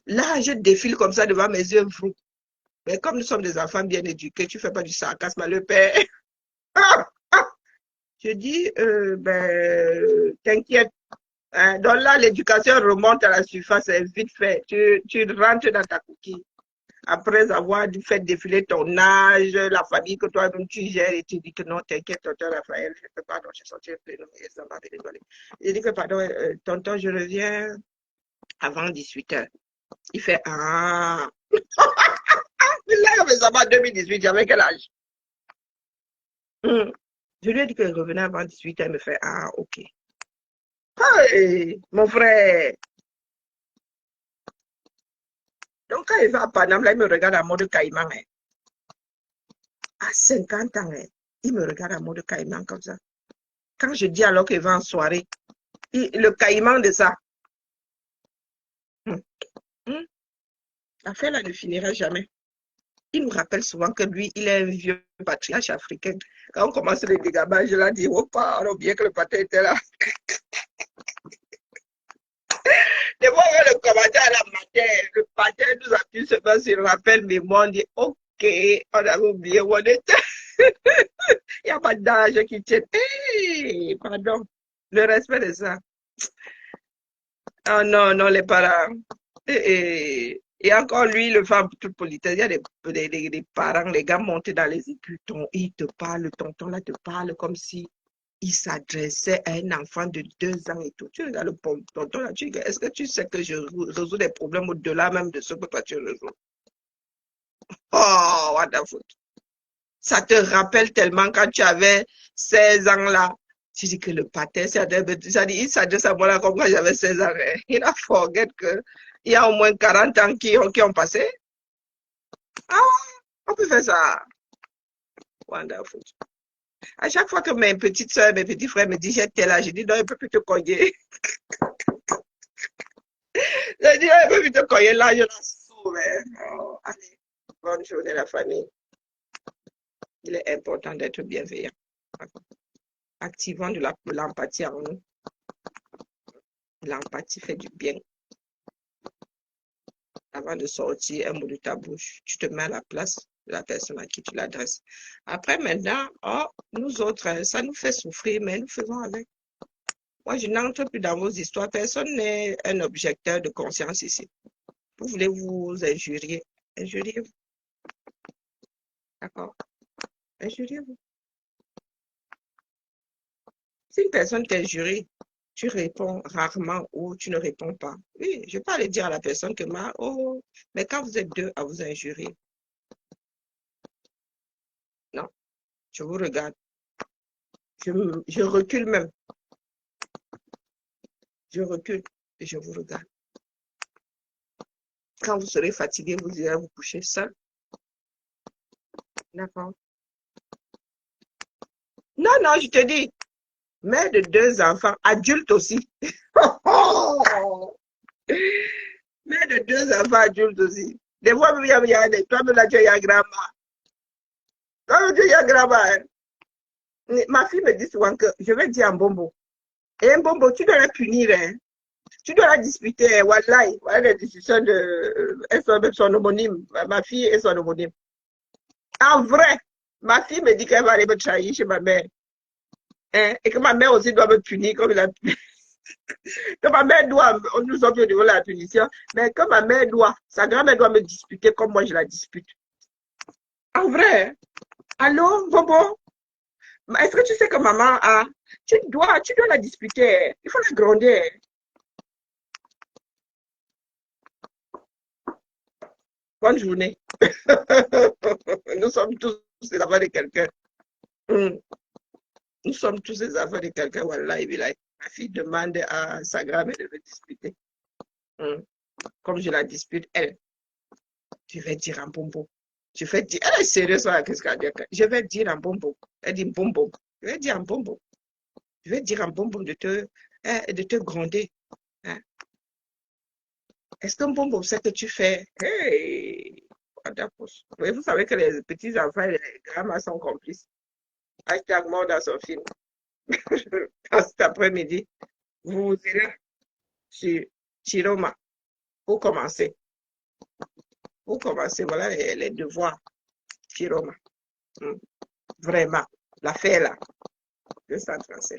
Là, je défile comme ça devant mes yeux vrou. Mais comme nous sommes des enfants bien éduqués, tu ne fais pas du sarcasme à le père. Je dis, t'inquiète. Hein, donc là, l'éducation remonte à la surface, c'est vite fait. Tu rentres dans ta coquille. Après avoir fait défiler ton âge, la famille que toi-même tu gères, et tu dis que non, t'inquiète, tonton Raphaël, je fais pardon, j'ai sorti un peu, et ça va rigoler. Je dis que pardon, tonton, je reviens avant 18h. Il fait, ah. Là, mais ça va 2018, j'avais quel âge? Je lui ai dit qu'il revenait avant 18h, il me fait, ah, ok. Hey, mon frère. Donc, quand il va à Paname, là, il me regarde à mode caïman. Hein. À 50 ans, hein, il me regarde à mode caïman comme ça. Quand je dis alors qu'il va en soirée, le caïman de ça. L'affaire là ne finira jamais. Il nous rappelle souvent que lui, il est un vieux patriarche africain. Quand on commence les dégabages, je leur dis, oh, pardon, bien que le patin était là. Des fois, le commandant à la matin, le patin nous appuie seulement sur le rappel, mais moi, on dit, ok, on avait oublié où on était. Il n'y a pas d'âge qui tient. Hey, pardon, le respect de ça. Oh non, non, les parents. Et encore lui, le fait toute politesse. Il y a des parents, les gars montent dans les écutons, ils te parlent, le tonton là te parle comme si il s'adressait à un enfant de 2 ans et tout. Tu regardes le tonton là, tu dis, est-ce que tu sais que je résous des problèmes au-delà même de ce que toi tu résous? Oh, what the fuck. Ça te rappelle tellement quand tu avais 16 ans là. Tu dis que le patin, ça dit, il s'adresse à moi là comme quand j'avais 16 ans. Hein. Il a forget que il y a au moins 40 ans qui ont passé. Ah, on peut faire ça. Wonderful. À chaque fois que mes petites soeurs, mes petits frères me disent j'ai tel âge, je dis non, il ne peut plus te cogner. Je dis il ne peut plus te cogner là, je la sauve. Oh, allez, bonne journée la famille. Il est important d'être bienveillant. Activons de l'empathie en nous. L'empathie fait du bien. Avant de sortir un mot de ta bouche, tu te mets à la place de la personne à qui tu l'adresses. Après, maintenant, oh, nous autres, ça nous fait souffrir, mais nous faisons avec. Moi, je n'entre plus dans vos histoires. Personne n'est un objecteur de conscience ici. Vous voulez vous injurier. Injuriez-vous. D'accord? Injuriez-vous. Si une personne t'injurie, tu réponds rarement ou tu ne réponds pas. Oui, je ne vais pas aller dire à la personne que mais quand vous êtes 2 à vous injurier, non, je vous regarde. Je recule même. Je recule et je vous regarde. Quand vous serez fatigué, vous irez vous coucher seul. D'accord? Non, non, je te dis, mère de 2 enfants, adulte aussi. Mère de 2 enfants adultes aussi. Des fois, il y a des toi, là, tu es un grand-mère. Toi, tu es un grand-mère. Ma fille me dit souvent que je vais dire un bonbon. Et un bonbon, tu dois la punir, hein. Tu dois la disputer, hein. Wallahi. Voilà les discussions de. Elles sont même son homonyme. Ma fille est son homonyme. En vrai, ma fille me dit qu'elle va aller me trahir chez ma mère. Hein, et que ma mère aussi doit me punir comme la que ma mère doit, nous sommes au niveau de la punition, mais que ma mère doit, sa grand-mère doit me disputer comme moi je la dispute. En vrai, hein? Allô, Bobo? Est-ce que tu sais que maman a, tu dois la disputer, il faut la gronder. Bonne journée. Nous sommes tous les enfants de quelqu'un. Mm. Nous sommes tous les enfants de quelqu'un, Wallah, ma fille demande à sa grand-mère de me disputer. Mm. Comme je la dispute, elle, je vais dire un bonbon. Je vais dire, elle est sérieuse, qu'est-ce qu'elle dit? Je vais dire un bonbon. Elle dit bonbon. Je vais dire un bonbon. Je vais dire un bonbon de te gronder. Hein? Est-ce qu'un bonbon, c'est que tu fais? Hey! Oui, vous savez que les petits enfants et les grands sont complices. Hashtag mort dans son film. Cet après-midi, vous irez sur Chiroma pour commencer. Pour commencer, voilà les devoirs. Chiroma. Vraiment. L'affaire là. De ça français.